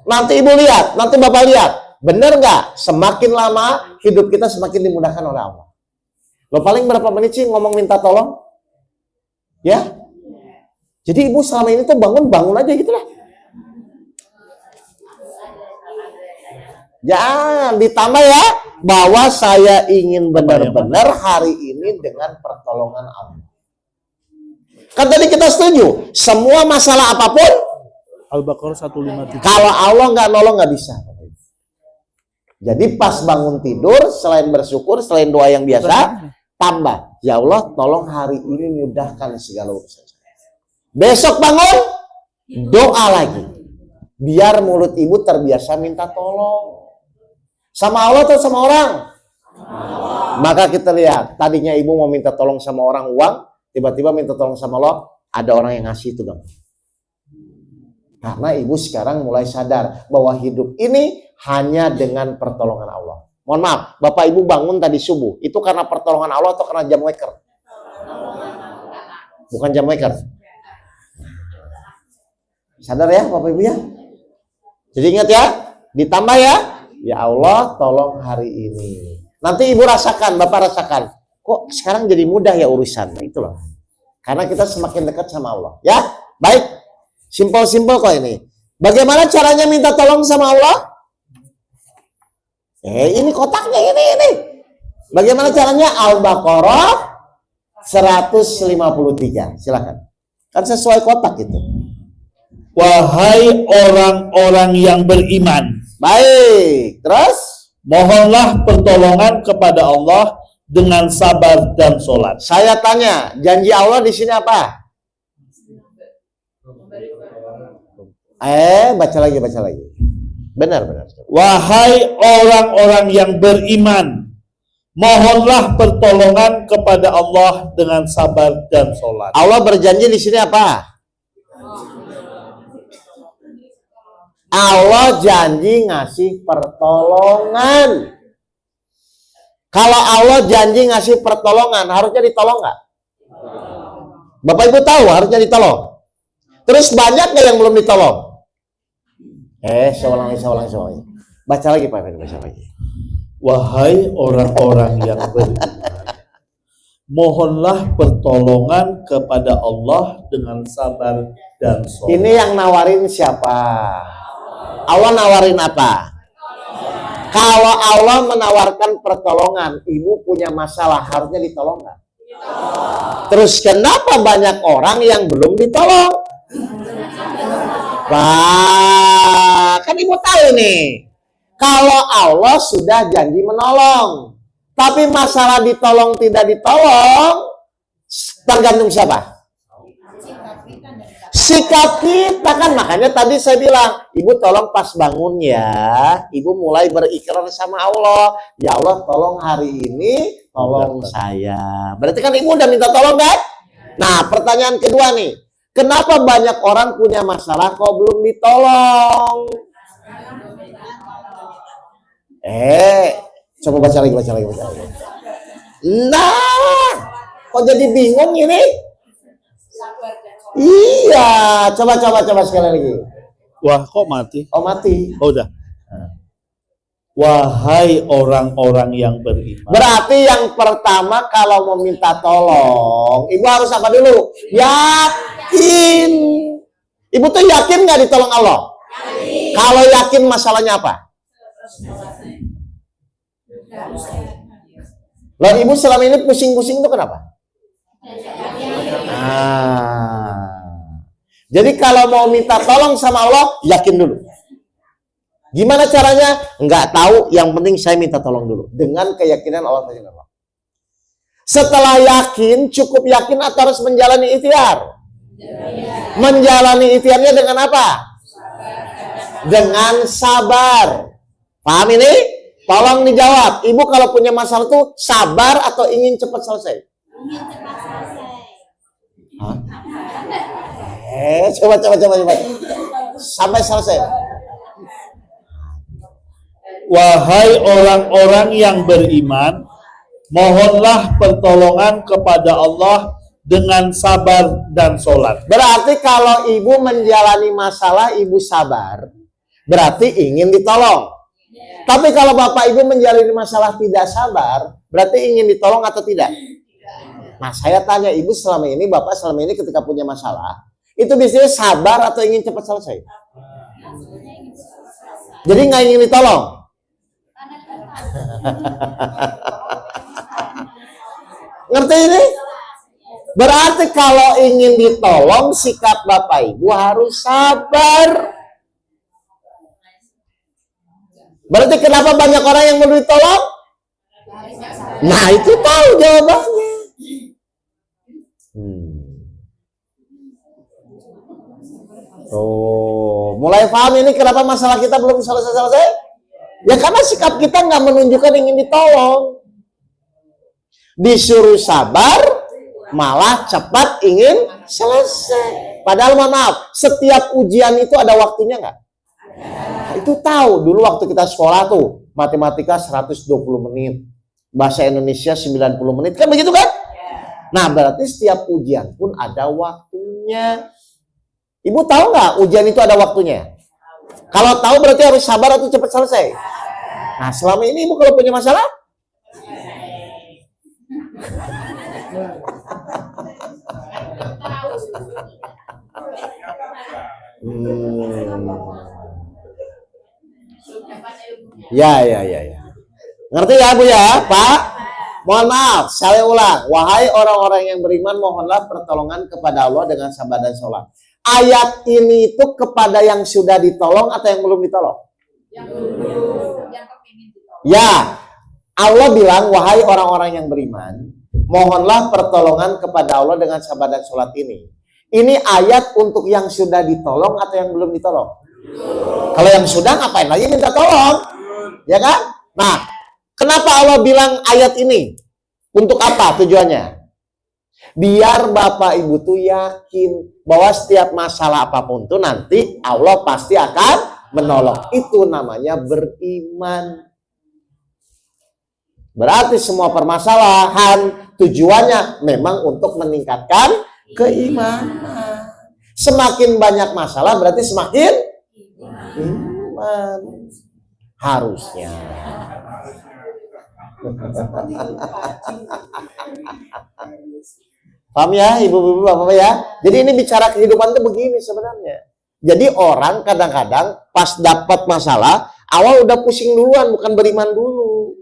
Nanti ibu lihat, nanti bapak lihat. Bener nggak? Semakin lama hidup kita semakin dimudahkan oleh Allah. Lo paling berapa menit sih ngomong minta tolong? Ya? Jadi ibu selama ini tuh bangun aja gitu lah. Jangan ditambah ya, bahwa saya ingin benar-benar hari ini dengan pertolongan Allah. Kan tadi kita setuju, semua masalah apapun Al-Baqarah 153. kalau Allah nggak nolong nggak bisa. Jadi pas bangun tidur, selain bersyukur, selain doa yang biasa, tambah, ya Allah tolong hari ini mudahkan segala urusan saya. Besok bangun, doa lagi. Biar mulut ibu terbiasa minta tolong. Sama Allah atau sama orang? Maka kita lihat, tadinya ibu mau minta tolong sama orang uang, tiba-tiba minta tolong sama Allah, ada orang yang ngasih itu dong. Karena ibu sekarang mulai sadar bahwa hidup ini hanya dengan pertolongan Allah. Mohon maaf, bapak ibu bangun tadi subuh, itu karena pertolongan Allah atau karena jam waker? Bukan jam waker. Sadar ya bapak ibu ya? Jadi ingat ya, ditambah ya, ya Allah tolong hari ini. Nanti ibu rasakan, bapak rasakan, kok sekarang jadi mudah ya urusan. Nah, itu loh. Karena kita semakin dekat sama Allah. Ya, baik. Simpel-simpel kok ini. Bagaimana caranya minta tolong sama Allah? Ini kotaknya ini. Bagaimana caranya? Al-Baqarah 153. Silakan. Kan sesuai kotak itu. Wahai orang-orang yang beriman, Baik. Terus? mohonlah pertolongan kepada Allah dengan sabar dan sholat. Saya tanya, janji Allah di sini apa? Baca lagi. Benar. Wahai orang-orang yang beriman, mohonlah pertolongan kepada Allah dengan sabar dan sholat. Allah berjanji di sini apa? Allah janji ngasih pertolongan. Kalau Allah janji ngasih pertolongan, harusnya ditolong nggak? Bapak Ibu tahu harusnya ditolong. Terus banyak nggak yang belum ditolong? Saya ulangi. Baca lagi Pak Ferdi, baca lagi. Wahai orang-orang yang beriman, mohonlah pertolongan kepada Allah dengan sabar dan sholat. Ini yang nawarin siapa? Allah nawarin apa? Kalau Allah menawarkan pertolongan, ibu punya masalah, harusnya ditolong nggak? Terus kenapa banyak orang yang belum ditolong? Wah, kan ibu tahu nih. Kalau Allah sudah janji menolong, tapi masalah ditolong tidak ditolong, tergantung siapa? Sikap kita kan, makanya tadi saya bilang, ibu tolong pas bangun ya, ibu mulai berikrar sama Allah, ya Allah tolong hari ini, tolong saya. Berarti kan ibu udah minta tolong kan? Nah pertanyaan kedua nih, kenapa banyak orang punya masalah kok belum ditolong? Coba baca lagi. Nah, kok jadi bingung ini? Iya, coba sekali lagi. Wah, kok mati? Oh mati. Oh, udah. Wahai orang-orang yang beriman. Berarti yang pertama kalau mau minta tolong, ibu harus apa dulu? Yakin. Ibu tuh yakin nggak ditolong Allah? Yakin. Kalau yakin masalahnya apa? Loh, ibu selama ini pusing-pusing itu kenapa? Jadi kalau mau minta tolong sama Allah, yakin dulu. Gimana caranya? Enggak tahu, yang penting saya minta tolong dulu. Dengan keyakinan Allah. Setelah yakin, cukup yakin atau harus menjalani ikhtiar? Menjalani ikhtiarnya dengan apa? Dengan sabar. Paham ini? Tolong dijawab. Ibu kalau punya masalah tuh sabar atau ingin cepat selesai? Ingin cepat selesai. Hah? Coba. Sampai selesai. Wahai orang-orang yang beriman, mohonlah pertolongan kepada Allah dengan sabar dan sholat. Berarti kalau ibu menjalani masalah, ibu sabar, berarti ingin ditolong. Tapi kalau bapak ibu menjalani masalah tidak sabar, berarti ingin ditolong atau tidak? Nah saya tanya ibu selama ini, bapak selama ini ketika punya masalah, itu biasanya sabar atau ingin cepat selesai? Jadi nggak ingin ditolong? Ngerti ini? Berarti kalau ingin ditolong, sikap bapak ibu harus sabar. Berarti kenapa banyak orang yang mau ditolong? Nah itu tahu jawabannya. Mulai paham ini kenapa masalah kita belum selesai-selesai? Ya karena sikap kita nggak menunjukkan ingin ditolong. Disuruh sabar, malah cepat ingin selesai. Padahal mohon maaf, setiap ujian itu ada waktunya nggak? Nah, itu tahu. Dulu waktu kita sekolah tuh, matematika 120 menit. Bahasa Indonesia 90 menit. Kan begitu kan? Nah berarti setiap ujian pun ada waktunya. Ibu tahu nggak ujian itu ada waktunya? Kalau tahu berarti harus sabar atau cepat selesai. Nah selama ini ibu kalau punya masalah, Ya. Ngerti ya Bu ya, Pak? Mohon maaf, saya ulang. Wahai orang-orang yang beriman, mohonlah pertolongan kepada Allah dengan sabar dan sholat. Ayat ini itu kepada yang sudah ditolong atau yang belum ditolong? Yang belum. Yang kepingin ditolong. Ya, Allah bilang, wahai orang-orang yang beriman, mohonlah pertolongan kepada Allah dengan sabar dan sholat ini. Ini ayat untuk yang sudah ditolong atau yang belum ditolong? Kalau yang sudah, ngapain lagi minta tolong? Ya kan? Nah, kenapa Allah bilang ayat ini? Untuk apa tujuannya? Biar Bapak Ibu tuh yakin bahwa setiap masalah apapun tuh nanti Allah pasti akan menolong. Itu namanya beriman. Berarti semua permasalahan tujuannya memang untuk meningkatkan keimanan. Semakin banyak masalah berarti semakin iman. Harusnya. Paham ya ibu-ibu bapak ya? Jadi ini bicara kehidupan itu begini sebenarnya. Jadi orang kadang-kadang pas dapat masalah awal udah pusing duluan, bukan beriman dulu.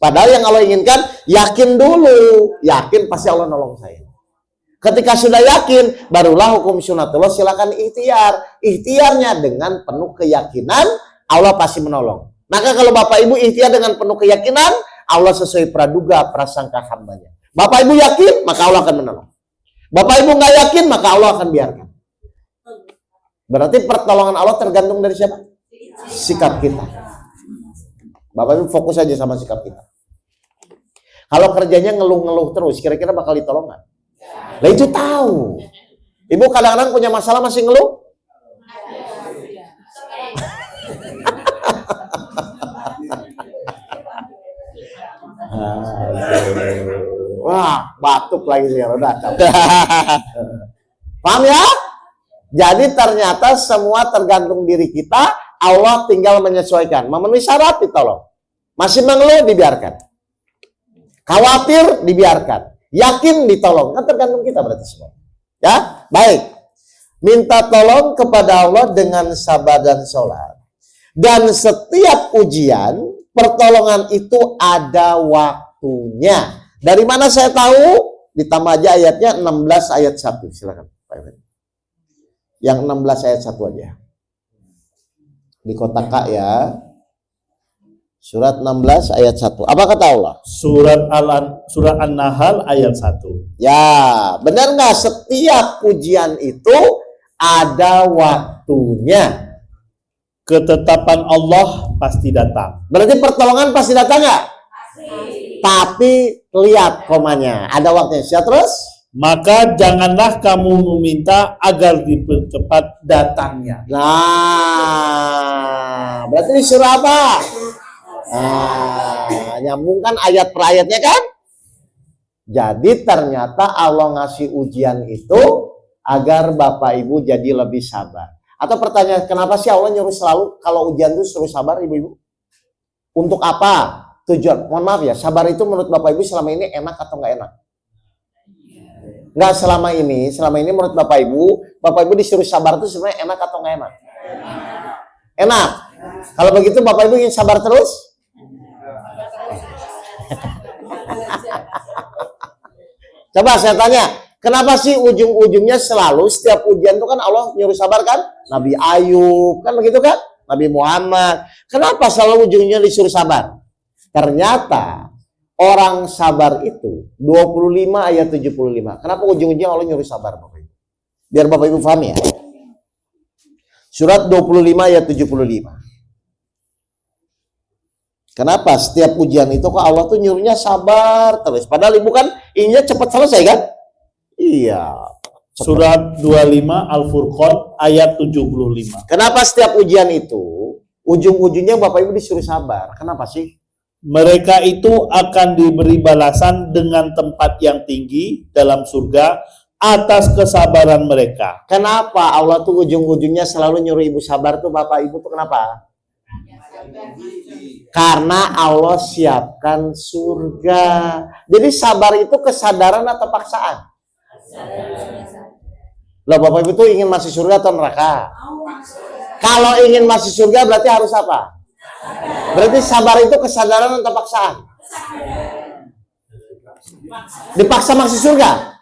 Padahal yang Allah inginkan yakin dulu, yakin pasti Allah nolong saya. Ketika sudah yakin, barulah hukum sunatullah silakan ikhtiar. Ikhtiarnya dengan penuh keyakinan Allah pasti menolong. Maka kalau Bapak Ibu ikhtiar dengan penuh keyakinan, Allah sesuai praduga prasangka hambanya. Bapak Ibu yakin, maka Allah akan menolong. Bapak Ibu nggak yakin, maka Allah akan biarkan. Berarti pertolongan Allah tergantung dari siapa? Sikap kita. Bapak Ibu fokus aja sama sikap kita. Kalau kerjanya ngeluh-ngeluh terus, kira-kira bakal ditolong nggak? Lah itu tahu. Ibu kadang-kadang punya masalah masih ngeluh? Wah, batuk lagi sih udah. Paham ya? Jadi ternyata semua tergantung diri kita, Allah tinggal menyesuaikan. Memenuhi syarat ditolong. Masih mengeluh dibiarkan. Khawatir dibiarkan. Yakin ditolong. Kan tergantung kita berarti semua. Ya, baik. Minta tolong kepada Allah dengan sabar dan sholat. Dan setiap ujian, pertolongan itu ada waktunya. Dari mana saya tahu? Ditambah aja ayatnya 16 ayat 1. Silakan Pak Iwan. Yang 16 ayat 1 aja. Di kotak K ya. Surat 16 ayat 1. Apa kata Allah? Surat An-Nahl ayat 1. Ya, benar nggak? Setiap ujian itu ada waktunya. Ketetapan Allah pasti datang. Berarti pertolongan pasti datang nggak? Tapi lihat komanya. Ada waktunya. Siap terus? Maka janganlah kamu meminta agar dipercepat datangnya. Nah, berarti disuruh apa? Nah, nyambungkan ayat per ayatnya kan? Jadi ternyata Allah ngasih ujian itu agar Bapak Ibu jadi lebih sabar. Atau pertanyaan, kenapa sih Allah nyuruh selalu kalau ujian itu suruh sabar Ibu-Ibu? Untuk apa? Tujuan, mohon maaf ya, sabar itu menurut Bapak Ibu selama ini enak atau nggak enak? Nggak selama ini menurut Bapak Ibu disuruh sabar itu sebenarnya enak atau nggak enak? Enak. Kalau begitu Bapak Ibu ingin sabar terus? Coba saya tanya, kenapa sih ujung-ujungnya selalu setiap ujian itu kan Allah nyuruh sabar kan? Nabi Ayub kan begitu kan? Nabi Muhammad. Kenapa selalu ujungnya disuruh sabar? Ternyata orang sabar itu 25 ayat 75. Kenapa ujung-ujungnya Allah nyuruh sabar Bapak Ibu? Biar Bapak Ibu paham ya. Surat 25 ayat 75. Kenapa setiap ujian itu kok Allah tuh nyuruhnya sabar terus? Padahal Ibu kan inginnya cepat selesai kan? Iya. Cepat. Surat 25 Al-Furqan ayat 75. Kenapa setiap ujian itu ujung-ujungnya Bapak Ibu disuruh sabar? Kenapa sih? Mereka itu akan diberi balasan dengan tempat yang tinggi dalam surga atas kesabaran mereka. Kenapa Allah tuh ujung-ujungnya selalu nyuruh Ibu sabar tuh Bapak Ibu tuh kenapa? Karena Allah siapkan surga. Jadi sabar itu kesadaran atau paksaan? Loh Bapak Ibu tuh ingin masuk surga atau neraka? Kalau ingin masuk surga berarti harus apa? Berarti sabar itu kesadaran atau paksaan? Dipaksa masuk surga?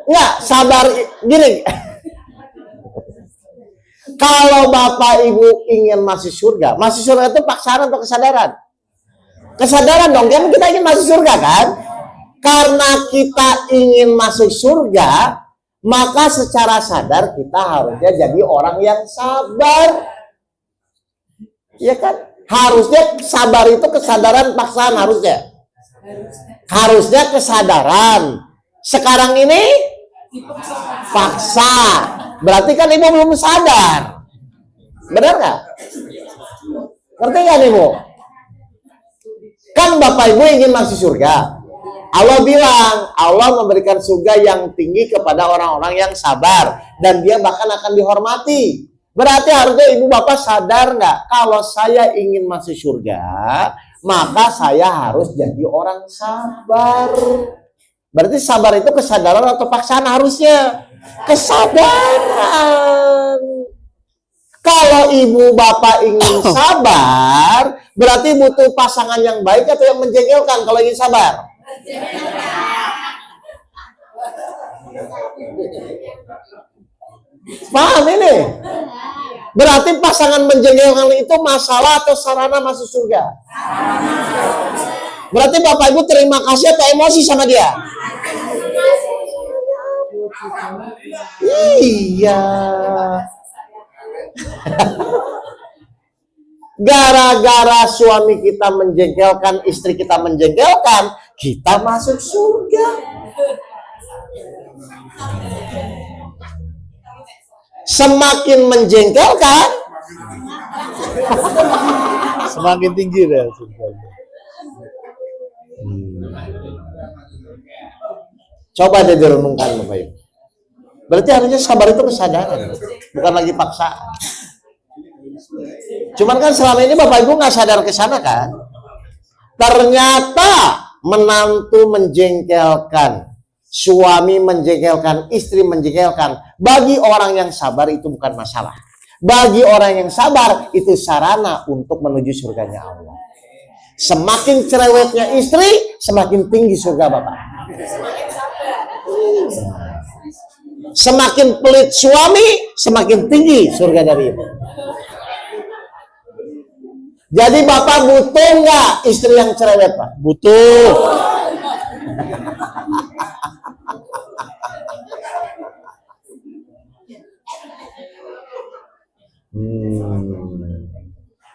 Enggak, sabar gini. Kalau Bapak Ibu ingin masuk surga itu paksaan atau kesadaran? Kesadaran dong, kan kita ingin masuk surga kan? Karena kita ingin masuk surga, maka secara sadar kita harusnya jadi orang yang sabar. Iya kan? Harusnya sabar itu kesadaran paksaan harusnya. Harusnya kesadaran. Sekarang ini paksa. Berarti kan Ibu belum sadar. Benar nggak? Ngerti nggak Ibu? Kan Bapak Ibu ingin masuk surga. Allah bilang, Allah memberikan surga yang tinggi kepada orang-orang yang sabar. Dan dia bahkan akan dihormati. Berarti harusnya Ibu Bapak sadar nggak? Kalau saya ingin masuk surga, maka saya harus jadi orang sabar. Berarti sabar itu kesadaran atau paksaan harusnya? Kesadaran. Kalau Ibu Bapak ingin sabar, berarti butuh pasangan yang baik atau yang menjengkelkan kalau ingin sabar? Paham ini? Berarti pasangan menjengkelkan itu masalah atau sarana masuk surga? Berarti Bapak Ibu terima kasih atau emosi sama dia? Iya. Gara-gara suami kita menjengkelkan, istri kita menjengkelkan, kita masuk surga. Semakin menjengkelkan, Semakin tinggi deh surganya. coba deh direnungkan Bapak Ibu. Berarti harusnya sabar itu kesadaran, bukan lagi paksaan. Cuman kan selama ini Bapak Ibu nggak sadar ke sana kan? Ternyata menantu menjengkelkan, suami menjengkelkan, istri menjengkelkan. Bagi orang yang sabar itu bukan masalah. Bagi orang yang sabar itu sarana untuk menuju surganya Allah. Semakin cerewetnya istri, semakin tinggi surga Bapak. Semakin pelit suami, semakin tinggi surga dari ibu. Jadi Bapak butuh nggak istri yang cerewet Pak? Butuh.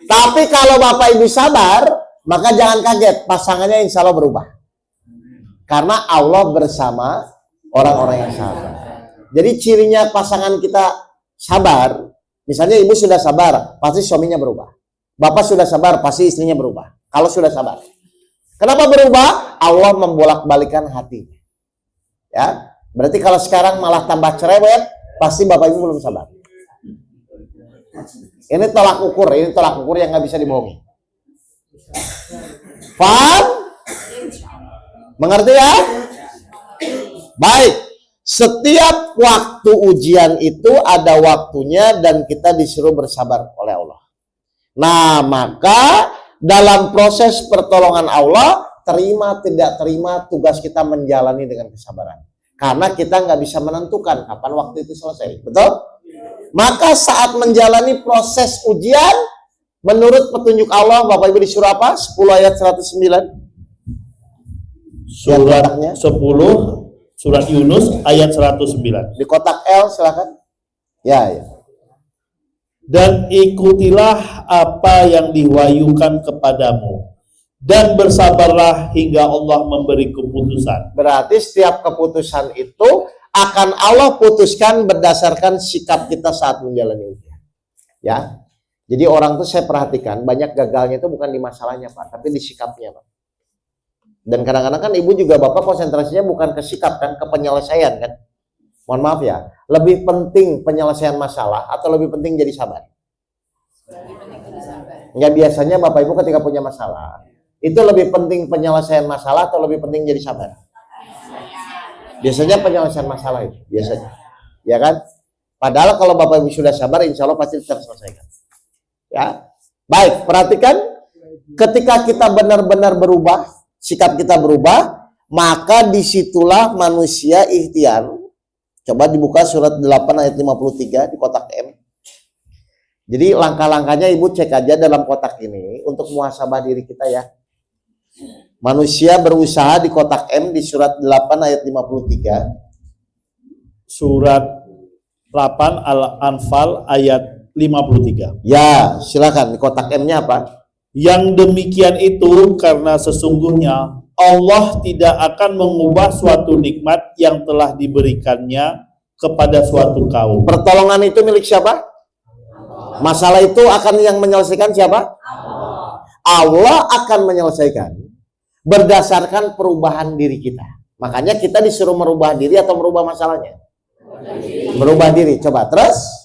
Tapi kalau Bapak Ibu sabar, maka jangan kaget, pasangannya insya Allah berubah. Karena Allah bersama orang-orang yang sabar. Jadi cirinya pasangan kita sabar, misalnya ibu sudah sabar, pasti suaminya berubah. Bapak sudah sabar, pasti istrinya berubah. Kalau sudah sabar. Kenapa berubah? Allah membolak-balikan hatinya. Ya, berarti kalau sekarang malah tambah cerewet, pasti Bapak Ibu belum sabar. Ini tolak ukur yang nggak bisa dibohongi. Paham? Mengerti ya? Baik. Setiap waktu ujian itu ada waktunya dan kita disuruh bersabar oleh Allah. Nah, maka dalam proses pertolongan Allah, terima tidak terima tugas kita menjalani dengan kesabaran. Karena kita nggak bisa menentukan kapan waktu itu selesai. Betul? Maka saat menjalani proses ujian, menurut petunjuk Allah, Bapak Ibu disuruh apa? 10 ayat 109. Surat 10, surat Yunus ayat 109. Di kotak L silakan. Ya. Dan ikutilah apa yang diwahyukan kepadamu, dan bersabarlah hingga Allah memberi keputusan. Berarti setiap keputusan itu akan Allah putuskan berdasarkan sikap kita saat menjalani ujian. Ya. Jadi orang tuh saya perhatikan banyak gagalnya itu bukan di masalahnya Pak, tapi di sikapnya Pak. Dan kadang-kadang kan ibu juga Bapak konsentrasinya bukan ke sikap kan, ke penyelesaian kan. Mohon maaf ya, lebih penting penyelesaian masalah atau lebih penting jadi sabar? Enggak, biasanya Bapak Ibu ketika punya masalah, itu lebih penting penyelesaian masalah atau lebih penting jadi sabar? Biasanya penyelesaian masalah itu, biasanya. Ya kan? Padahal kalau Bapak Ibu sudah sabar, insya Allah pasti terselesaikan. Ya, baik, perhatikan. Ketika kita benar-benar berubah, sikap kita berubah, maka disitulah manusia ikhtiar. Coba dibuka surat 8 ayat 53 di kotak M. Jadi langkah-langkahnya Ibu cek aja dalam kotak ini untuk muhasabah diri kita ya. Manusia berusaha di kotak M di surat 8 ayat 53. Surat 8 Al-Anfal ayat 53. Ya, silakan di kotak M-nya apa? Yang demikian itu karena sesungguhnya Allah tidak akan mengubah suatu nikmat yang telah diberikannya kepada suatu kaum. Pertolongan itu milik siapa? Masalah itu akan yang menyelesaikan siapa? Allah akan menyelesaikan berdasarkan perubahan diri kita. Makanya kita disuruh merubah diri atau merubah masalahnya? Merubah diri. Coba terus.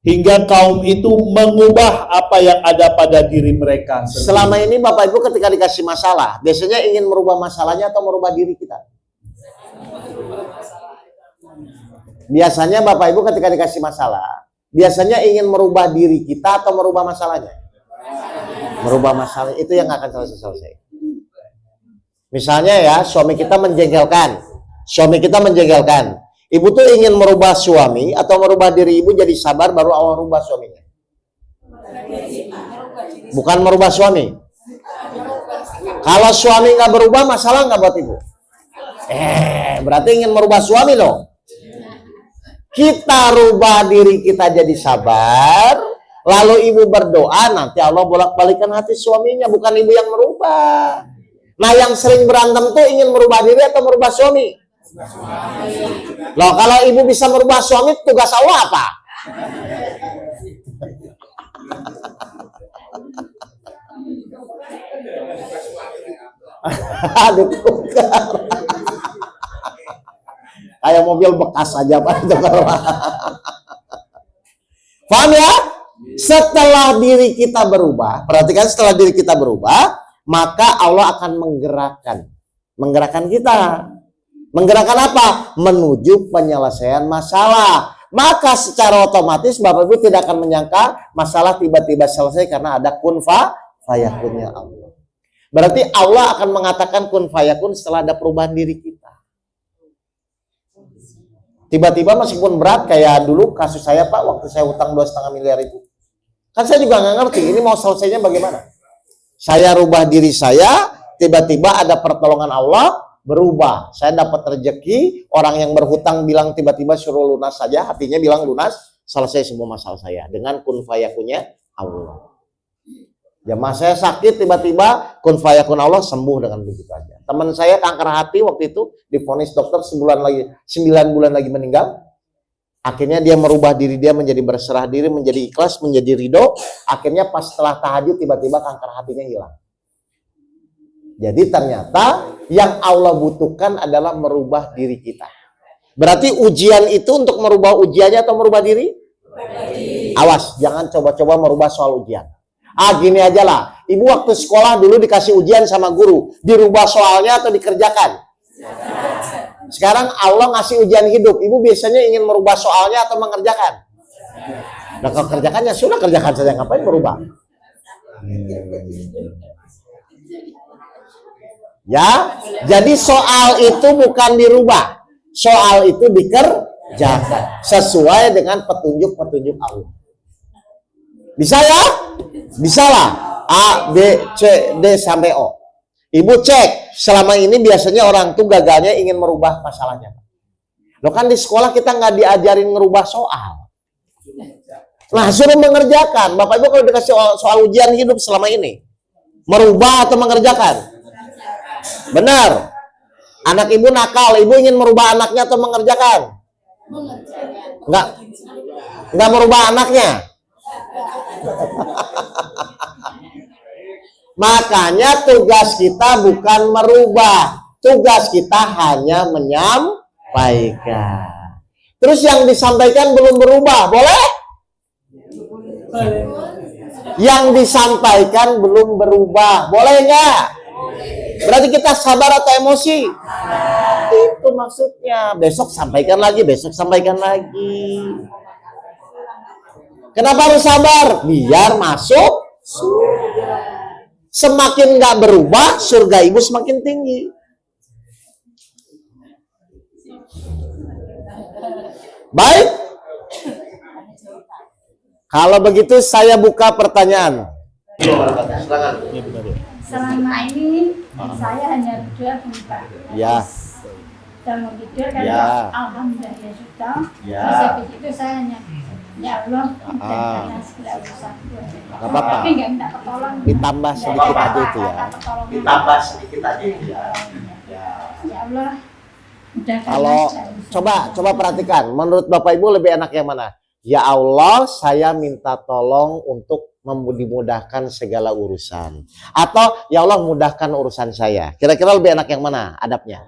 Hingga kaum itu mengubah apa yang ada pada diri mereka sendiri. Selama ini Bapak Ibu ketika dikasih masalah, biasanya ingin merubah masalahnya atau merubah diri kita? Biasanya Bapak Ibu ketika dikasih masalah, biasanya ingin merubah diri kita atau merubah masalahnya? Merubah masalah, itu yang akan selesai. Misalnya ya, suami kita menjengkelkan. Ibu tuh ingin merubah suami atau merubah diri ibu jadi sabar baru Allah rubah suaminya. Bukan merubah suami. Kalau suami nggak berubah, masalah nggak buat ibu? Berarti ingin merubah suami loh. kita rubah diri kita jadi sabar, lalu ibu berdoa, nanti Allah bolak-balikan hati suaminya, bukan ibu yang merubah. Nah, yang sering berantem tuh ingin merubah diri atau merubah suami? Loh, kalau ibu bisa merubah suami, tugas Allah apa? Ditukar. Kayak mobil bekas aja Pak. Paham ya? Setelah diri kita berubah, perhatikan, setelah diri kita berubah, maka Allah akan menggerakkan kita. Menggerakkan apa? Menuju penyelesaian masalah. Maka secara otomatis Bapak Ibu tidak akan menyangka masalah tiba-tiba selesai karena ada kun fayakunnya Allah. Berarti Allah akan mengatakan kun fayakun setelah ada perubahan diri kita. Tiba-tiba meskipun berat, kayak dulu kasus saya Pak, waktu saya utang 2,5 miliar itu. Kan saya juga nggak ngerti ini mau selesainya bagaimana. Saya rubah diri saya, tiba-tiba ada pertolongan Allah, berubah. Saya dapat rezeki, orang yang berhutang bilang tiba-tiba suruh lunas saja, hatinya bilang lunas, selesai semua masalah saya dengan kun fayakunnya Allah. Jamaah saya sakit, tiba-tiba kun fayakun Allah, sembuh dengan begitu aja. Teman saya kanker hati waktu itu divonis dokter 9 bulan lagi meninggal. Akhirnya dia merubah diri dia menjadi berserah diri, menjadi ikhlas, menjadi ridho. Akhirnya pas setelah tahajud tiba-tiba kanker hatinya hilang. Jadi ternyata yang Allah butuhkan adalah merubah diri kita. Berarti ujian itu untuk merubah ujiannya atau merubah diri? Awas, jangan coba-coba merubah soal ujian. Gini aja lah. Ibu waktu sekolah dulu dikasih ujian sama guru. Dirubah soalnya atau dikerjakan? Sekarang Allah ngasih ujian hidup. Ibu biasanya ingin merubah soalnya atau mengerjakan? Nah, kalau kerjakannya sudah kerjakan saja. Ngapain merubah? Ya, jadi soal itu bukan dirubah. Soal itu dikerjakan. Sesuai dengan petunjuk-petunjuk Allah. Bisa ya? Bisa lah. A, B, C, D sampai O. Ibu cek, selama ini biasanya orang tuh gagalnya ingin merubah masalahnya. Loh kan di sekolah kita nggak diajarin ngerubah soal. Nah, suruh mengerjakan. Bapak Ibu kalau dikasih soal ujian hidup selama ini, merubah atau mengerjakan? Benar. Anak ibu nakal, ibu ingin merubah anaknya atau mengerjakan? Nggak merubah anaknya. Makanya tugas kita bukan merubah, tugas kita hanya menyampaikan. Terus yang disampaikan belum berubah, boleh? Yang disampaikan belum berubah, boleh nggak? Berarti kita sabar atau emosi? Itu maksudnya. Besok sampaikan lagi, besok sampaikan lagi. Kenapa harus sabar? Biar masuk surga. Semakin nggak berubah, surga ibu semakin tinggi. Baik. Kalau begitu saya buka pertanyaan. Selama ini saya hanya berdoa Pak. Ya. Selama berdoa kan alhamdulillah ya sudah. Ya. Terus habis itu saya hanya ya Allah karena segala urusanku. Gak apa-apa. Tapi nggak minta pertolongan. Ditambah sedikit aja itu ya. Ditambah sedikit aja itu ya. Ya Allah. Kalau coba perhatikan, menurut Bapak Ibu lebih enak yang mana? Ya Allah, saya minta tolong untuk dimudahkan segala urusan. Atau ya Allah mudahkan urusan saya. Kira-kira lebih enak yang mana adabnya?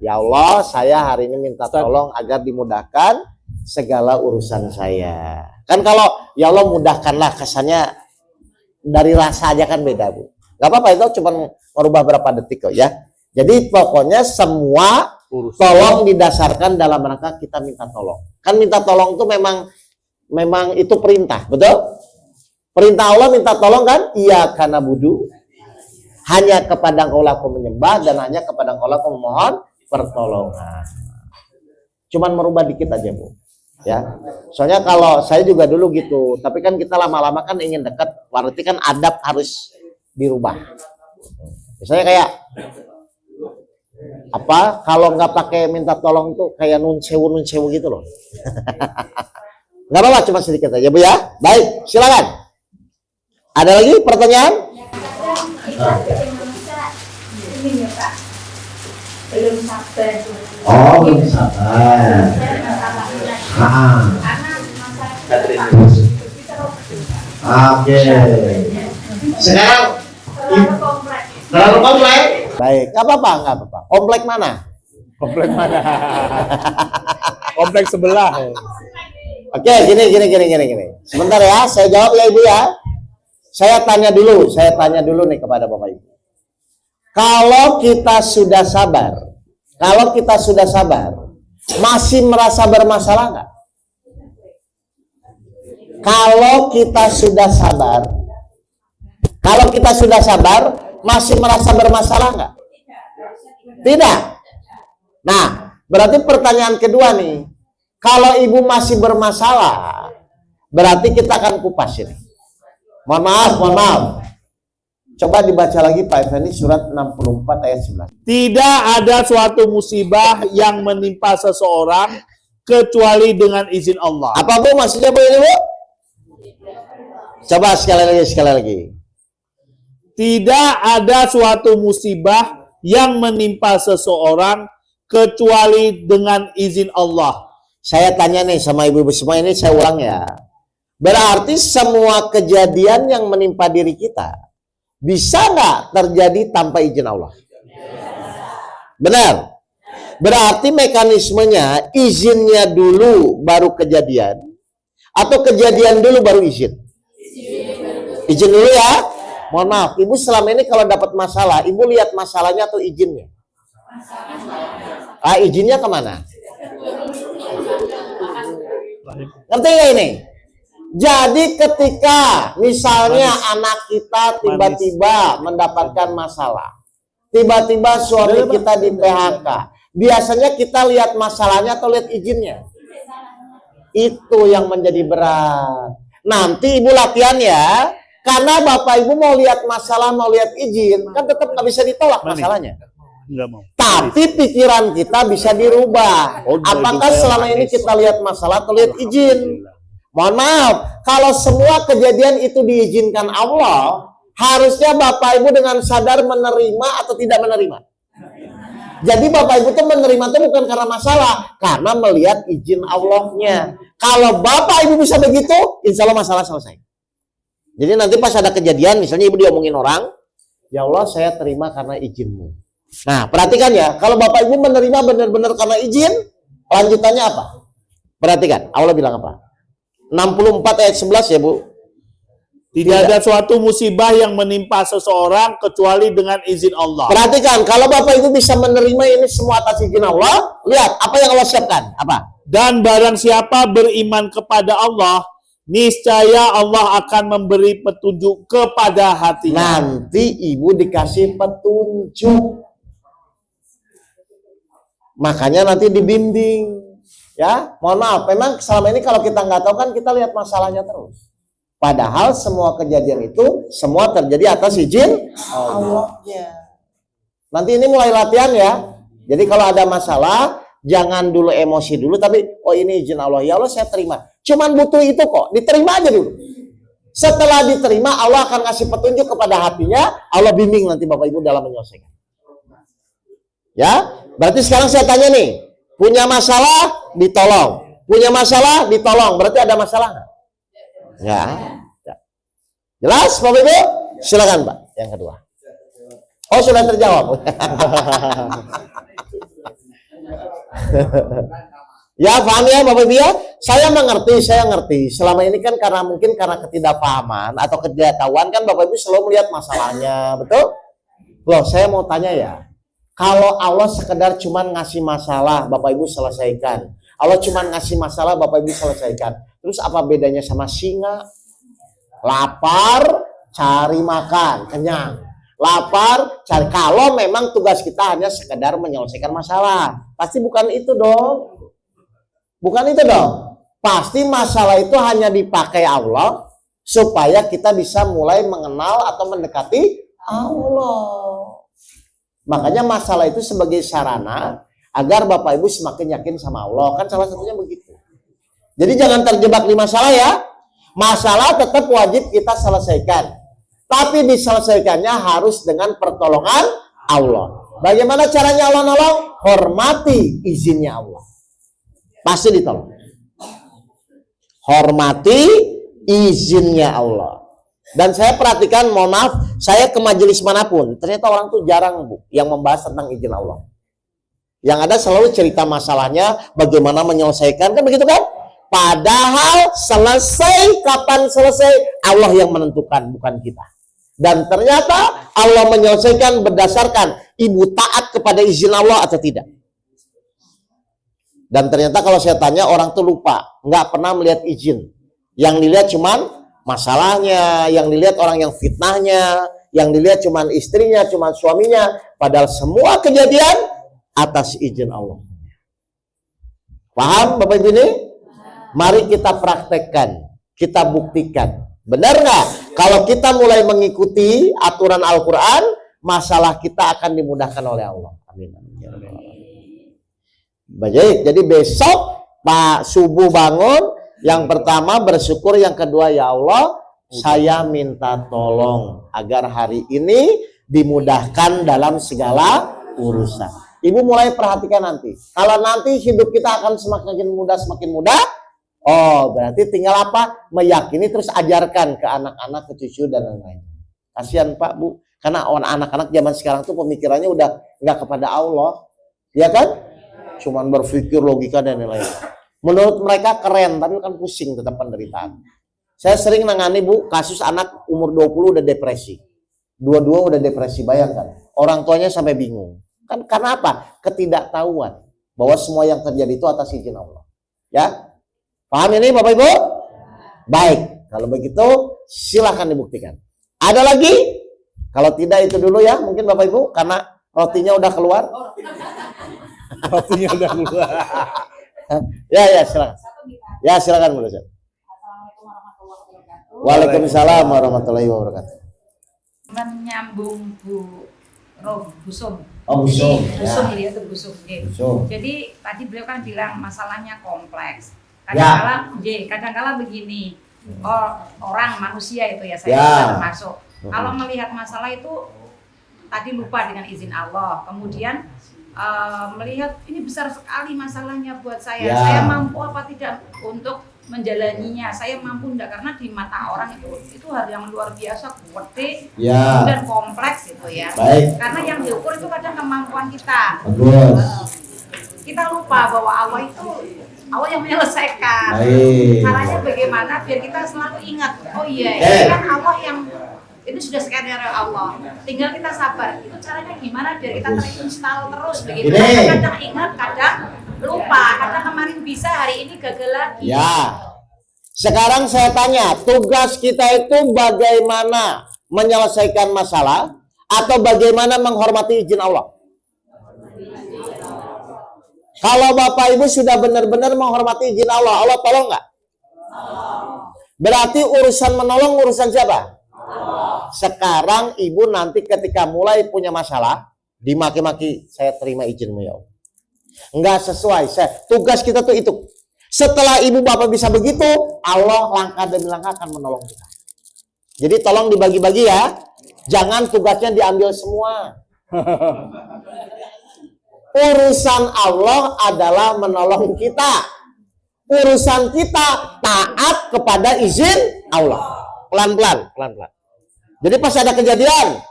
Ya Allah, saya hari ini minta tolong agar dimudahkan segala urusan saya. Kan kalau ya Allah mudahkanlah, kesannya dari rasa aja kan beda Bu. Gak apa-apa, itu cuma merubah berapa detik kok ya. Jadi pokoknya semua tolong didasarkan dalam rangka kita minta tolong. Kan minta tolong itu memang itu perintah, betul? Perintah Allah minta tolong kan? Iya karena budu. Hanya kepada Engkau aku menyembah dan hanya kepada Engkau aku memohon pertolongan. Cuman merubah dikit aja Bu. Ya. Soalnya kalau saya juga dulu gitu, tapi kan kita lama-lama kan ingin dekat, berarti kan adab harus dirubah. Misalnya kayak Apa kalau nggak pakai minta tolong tuh kayak nun sewu gitu loh. Nggak apa-apa, cuma sedikit aja Bu ya. Baik, silakan. Ada lagi pertanyaan? Ini ya Pak, belum sabar. Oh, belum sabar. Karena Oke. Sekarang terlalu komplek. Baik, nggak apa-apa. Komplek mana? Komplek mana? Komplek sebelah. Oke, gini. Sebentar ya, saya jawab ya Ibu ya. Saya tanya dulu nih kepada Bapak Ibu. Kalau kita sudah sabar, masih merasa bermasalah nggak? Kalau kita sudah sabar, masih merasa bermasalah nggak? Tidak. Nah, berarti pertanyaan kedua nih, kalau ibu masih bermasalah, berarti kita akan kupas ini. Mohon maaf. Coba dibaca lagi Pak Effendi surat 64 ayat 11. Tidak ada suatu musibah yang menimpa seseorang kecuali dengan izin Allah. Apa Bu maksudnya Bu ini Bu? Coba sekali lagi. Tidak ada suatu musibah yang menimpa seseorang kecuali dengan izin Allah. Saya tanya nih sama ibu-ibu semua ini, saya ulang ya. Berarti semua kejadian yang menimpa diri kita bisa nggak terjadi tanpa izin Allah? Benar. Berarti mekanismenya izinnya dulu baru kejadian, atau kejadian dulu baru izin? Izin dulu ya. Mohon maaf, ibu selama ini kalau dapat masalah, ibu lihat masalahnya atau izinnya? Izinnya kemana? Ngerti nggak ini? Jadi ketika misalnya anak kita tiba-tiba mendapatkan masalah, tiba-tiba suami kita di PHK, biasanya kita lihat masalahnya atau lihat izinnya? Itu yang menjadi berat. Nanti ibu latihan ya, karena bapak ibu mau lihat masalah, mau lihat izin, kan tetap nggak bisa ditolak masalahnya. Enggak mau. Tapi pikiran kita bisa dirubah. Apakah selama ini kita lihat masalah atau lihat izin? Mohon maaf, kalau semua kejadian itu diizinkan Allah, harusnya bapak ibu dengan sadar menerima atau tidak menerima. Jadi bapak ibu tuh menerima itu bukan karena masalah, karena melihat izin Allahnya. Kalau bapak ibu bisa begitu, insya Allah masalah selesai. Jadi nanti pas ada kejadian, misalnya ibu diomongin orang, ya Allah saya terima karena izinmu. Nah perhatikan ya, kalau bapak ibu menerima benar-benar karena izin, lanjutannya apa? Perhatikan, Allah bilang apa? 64 ayat 11 ya Bu. Tidak ada suatu musibah yang menimpa seseorang kecuali dengan izin Allah. Perhatikan, kalau bapak ibu bisa menerima ini semua atas izin Allah, lihat apa yang Allah siapkan. Apa? Dan barang siapa beriman kepada Allah, niscaya Allah akan memberi petunjuk kepada hatinya. Nanti ibu dikasih petunjuk. Makanya nanti dibimbing. Ya, mohon maaf, memang selama ini kalau kita nggak tahu kan kita lihat masalahnya terus. Padahal semua kejadian itu semua terjadi atas izin Allahnya. Nanti ini mulai latihan ya. Jadi kalau ada masalah, jangan dulu emosi dulu, tapi oh ini izin Allah, ya Allah saya terima. Cuman butuh itu kok, diterima aja dulu. Setelah diterima, Allah akan kasih petunjuk kepada hatinya, Allah bimbing nanti Bapak Ibu dalam menyelesaikan. Ya, berarti sekarang saya tanya nih, punya masalah ditolong, punya masalah ditolong, berarti ada masalah nggak? Ya. Jelas Bapak Ibu? Silakan Pak, yang kedua. Oh sudah terjawab. Ya paham ya Bapak Ibu ya? Saya ngerti. Selama ini kan mungkin karena ketidakpahaman atau ketidaktahuan kan Bapak Ibu selalu melihat masalahnya, betul? Loh, saya mau tanya ya. Kalau Allah sekedar cuman ngasih masalah, Bapak Ibu selesaikan. Allah cuman ngasih masalah, Bapak Ibu selesaikan. Terus apa bedanya sama singa? Lapar, cari makan, kenyang. Lapar, cari. Kalau memang tugas kita hanya sekedar menyelesaikan masalah, pasti bukan itu dong. Bukan itu dong. Pasti masalah itu hanya dipakai Allah supaya kita bisa mulai mengenal atau mendekati Allah. Makanya masalah itu sebagai sarana agar Bapak Ibu semakin yakin sama Allah. Kan salah satunya begitu. Jadi jangan terjebak di masalah ya. Masalah tetap wajib kita selesaikan. Tapi diselesaikannya harus dengan pertolongan Allah. Bagaimana caranya Allah nolong? Hormati izinnya Allah. Pasti ditolong. Hormati izinnya Allah. Dan saya perhatikan, mohon maaf, saya ke majelis manapun, ternyata orang tuh jarang Bu yang membahas tentang izin Allah. Yang ada selalu cerita masalahnya, bagaimana menyelesaikan, kan begitu kan? Padahal selesai, kapan selesai, Allah yang menentukan, bukan kita. Dan ternyata Allah menyelesaikan berdasarkan ibu taat kepada izin Allah atau tidak. Dan ternyata kalau saya tanya, orang tuh lupa, nggak pernah melihat izin. Yang dilihat cuman masalahnya, yang dilihat orang yang fitnahnya, yang dilihat cuman istrinya, cuman suaminya. Padahal semua kejadian atas izin Allah. Paham Bapak Ibu ini? Mari kita praktekkan, kita buktikan. Benar nggak? Kalau kita mulai mengikuti aturan Al-Quran, masalah kita akan dimudahkan oleh Allah. Amin. Baik, jadi besok Pak subuh bangun, yang pertama bersyukur, yang kedua ya Allah, saya minta tolong agar hari ini dimudahkan dalam segala urusan. Ibu mulai perhatikan nanti. Kalau nanti hidup kita akan semakin mudah, oh berarti tinggal apa? Meyakini terus ajarkan ke anak-anak, ke cucu dan lain-lain. Kasihan Pak Bu, karena anak-anak zaman sekarang tuh pemikirannya udah nggak kepada Allah, ya kan? Cuman berpikir logika dan lain-lain. Menurut mereka keren, tapi kan pusing tetap penderitaan. Saya sering nangani Bu, kasus anak umur 20 udah depresi. Dua-dua udah depresi, bayangkan. Orang tuanya sampai bingung. Kan karena apa? Ketidaktahuan bahwa semua yang terjadi itu atas izin Allah. Ya? Paham ini Bapak Ibu? Baik, kalau begitu silahkan dibuktikan. Ada lagi? Kalau tidak itu dulu ya, mungkin Bapak Ibu, karena rotinya udah keluar. Rotinya udah keluar. Ya silakan. Ya silakan Bu Dosen. Assalamualaikum warahmatullahi wabarakatuh. Waalaikumsalam warahmatullahi wabarakatuh. Menyambung Bu Busum. Oh, Busum, Jadi, ya. Busum itu Busum. Busum. Jadi tadi beliau kan bilang masalahnya kompleks. Ya. Kadang-kala begini. Orang manusia itu ya, saya Ya. juga termasuk. Kalau melihat masalah itu tadi lupa dengan izin Allah. Kemudian melihat ini besar sekali masalahnya buat saya. Ya. Saya mampu apa tidak untuk menjalaninya? Saya mampu enggak? Karena di mata orang itu hal yang luar biasa, gede Ya. dan kompleks gitu ya. Baik. Karena yang diukur itu kadang kemampuan kita. Bagus. Kita lupa bahwa Allah yang menyelesaikan. Baik. Caranya bagaimana biar kita selalu ingat, oh iya, Eh. ini kan Allah yang itu sudah skenario Allah. Tinggal kita sabar. Itu caranya gimana biar kita terinstall terus begitu. Ini. Karena kadang ingat, kadang lupa, kadang kemarin bisa, hari ini gagal lagi. Ya. Sekarang saya tanya, tugas kita itu bagaimana menyelesaikan masalah atau bagaimana menghormati izin Allah? Kalau Bapak Ibu sudah benar-benar menghormati izin Allah, Allah tolong nggak? Berarti urusan menolong urusan siapa? Sekarang Ibu nanti ketika mulai punya masalah, dimaki-maki, saya terima izinmu ya Allah. Nggak sesuai, tugas kita tuh itu. Setelah Ibu Bapak bisa begitu, Allah langkah demi langkah akan menolong kita. Jadi tolong dibagi-bagi ya. Jangan tugasnya diambil semua. Urusan Allah adalah menolong kita. Urusan kita taat kepada izin Allah. Pelan-pelan. Jadi pas ada kejadian,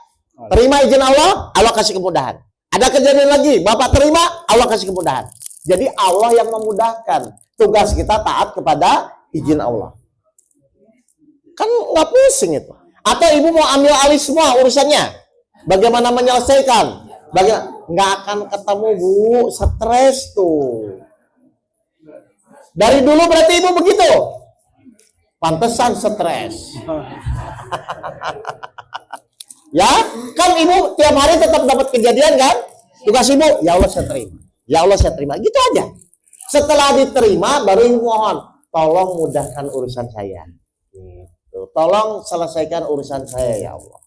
terima izin Allah, Allah kasih kemudahan. Ada kejadian lagi, Bapak terima, Allah kasih kemudahan. Jadi Allah yang memudahkan. Tugas kita taat kepada izin Allah. Kan nggak pusing itu. Atau Ibu mau ambil alih semua urusannya. Bagaimana menyelesaikan? Nggak akan ketemu Bu, stres tuh. Dari dulu berarti Ibu begitu. Pantesan stres. Ya, kan Ibu tiap hari tetap dapat kejadian kan? Tugas Ibu, ya Allah saya terima. Ya Allah saya terima. Gitu aja. Setelah diterima baru Ibu mohon, tolong mudahkan urusan saya. Gitu. Tolong selesaikan urusan saya ya Allah.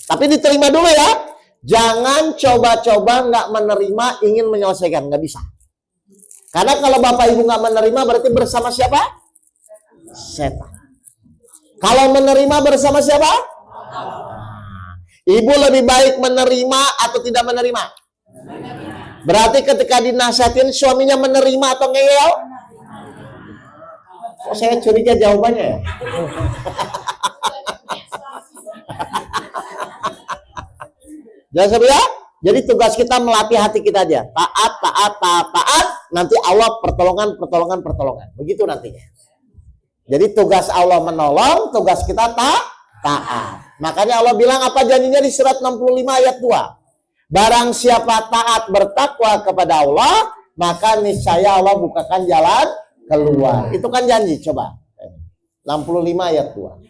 Tapi diterima dulu ya. Jangan coba-coba nggak menerima, ingin menyelesaikan, nggak bisa. Karena kalau bapak ibu nggak menerima, berarti bersama siapa? Setan. Kalau menerima bersama siapa? Ibu lebih baik menerima atau tidak menerima? Berarti ketika dinasihatin suaminya menerima atau ngeyel? Kok saya curiga jawabannya ya? Jangan sampai ya. Jadi tugas kita melatih hati kita aja. Taat, taat, taat, taat. Nanti Allah pertolongan. Begitu nantinya. Jadi tugas Allah menolong, tugas kita taat. Makanya Allah bilang apa janjinya di surat 65 ayat 2. Barang siapa taat bertakwa kepada Allah, maka niscaya Allah bukakan jalan keluar. Itu kan janji, coba. 65 ayat 2.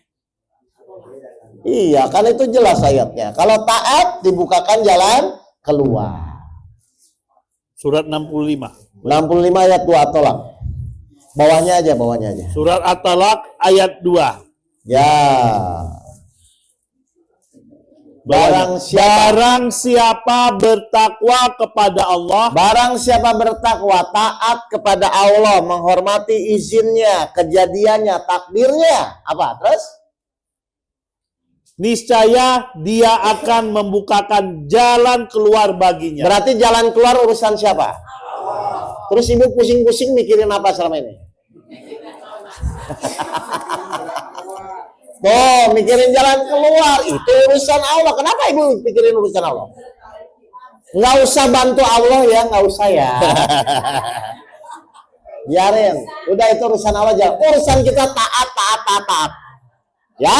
Iya, kan itu jelas ayatnya. Kalau taat dibukakan jalan keluar. Surat 65. 65 ayat 2 tolak. Bawahnya aja. Surat At-Talaq ayat 2. Ya. Barang siapa bertakwa kepada Allah, Barang siapa bertakwa, taat kepada Allah, menghormati izinnya, kejadiannya, takdirnya. Apa? Terus? niscaya dia akan membukakan jalan keluar baginya. Berarti jalan keluar urusan siapa? Terus ibu pusing-pusing mikirin apa selama ini? Tuh, mikirin jalan keluar. Itu urusan Allah. Kenapa ibu pikirin urusan Allah? Nggak usah bantu Allah ya, nggak usah ya. Biarin. Udah itu urusan Allah aja. Urusan kita taat. Ya?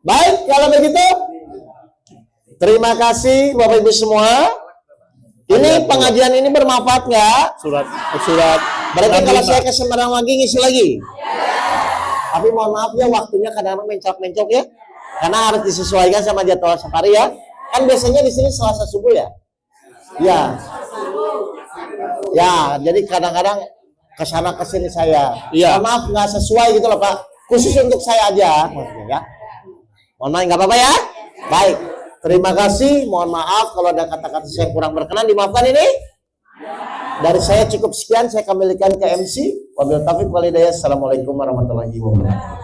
Baik, kalau begitu. Terima kasih Bapak Ibu semua. Ini pengajian ini bermanfaat nggak? Surat Berarti kalau 65. saya kesempatan lagi ngisi lagi. Tapi mohon maaf ya waktunya kadang-kadang mencok-mencok ya. Karena harus disesuaikan sama jadwal safari ya. Kan biasanya di sini Selasa subuh ya. Ya, jadi kadang-kadang kesana kesini saya. Iya. Mohon maaf nggak sesuai gitu loh Pak. Khusus untuk saya aja. Maksudnya, ya. Mohon maaf nggak apa-apa ya. Baik. Terima kasih. Mohon maaf kalau ada kata-kata saya kurang berkenan, dimaafkan ini. Dari saya cukup sekian, saya kembalikan ke MC. Wabillahi taufiq wal hidayah. Assalamualaikum warahmatullahi wabarakatuh.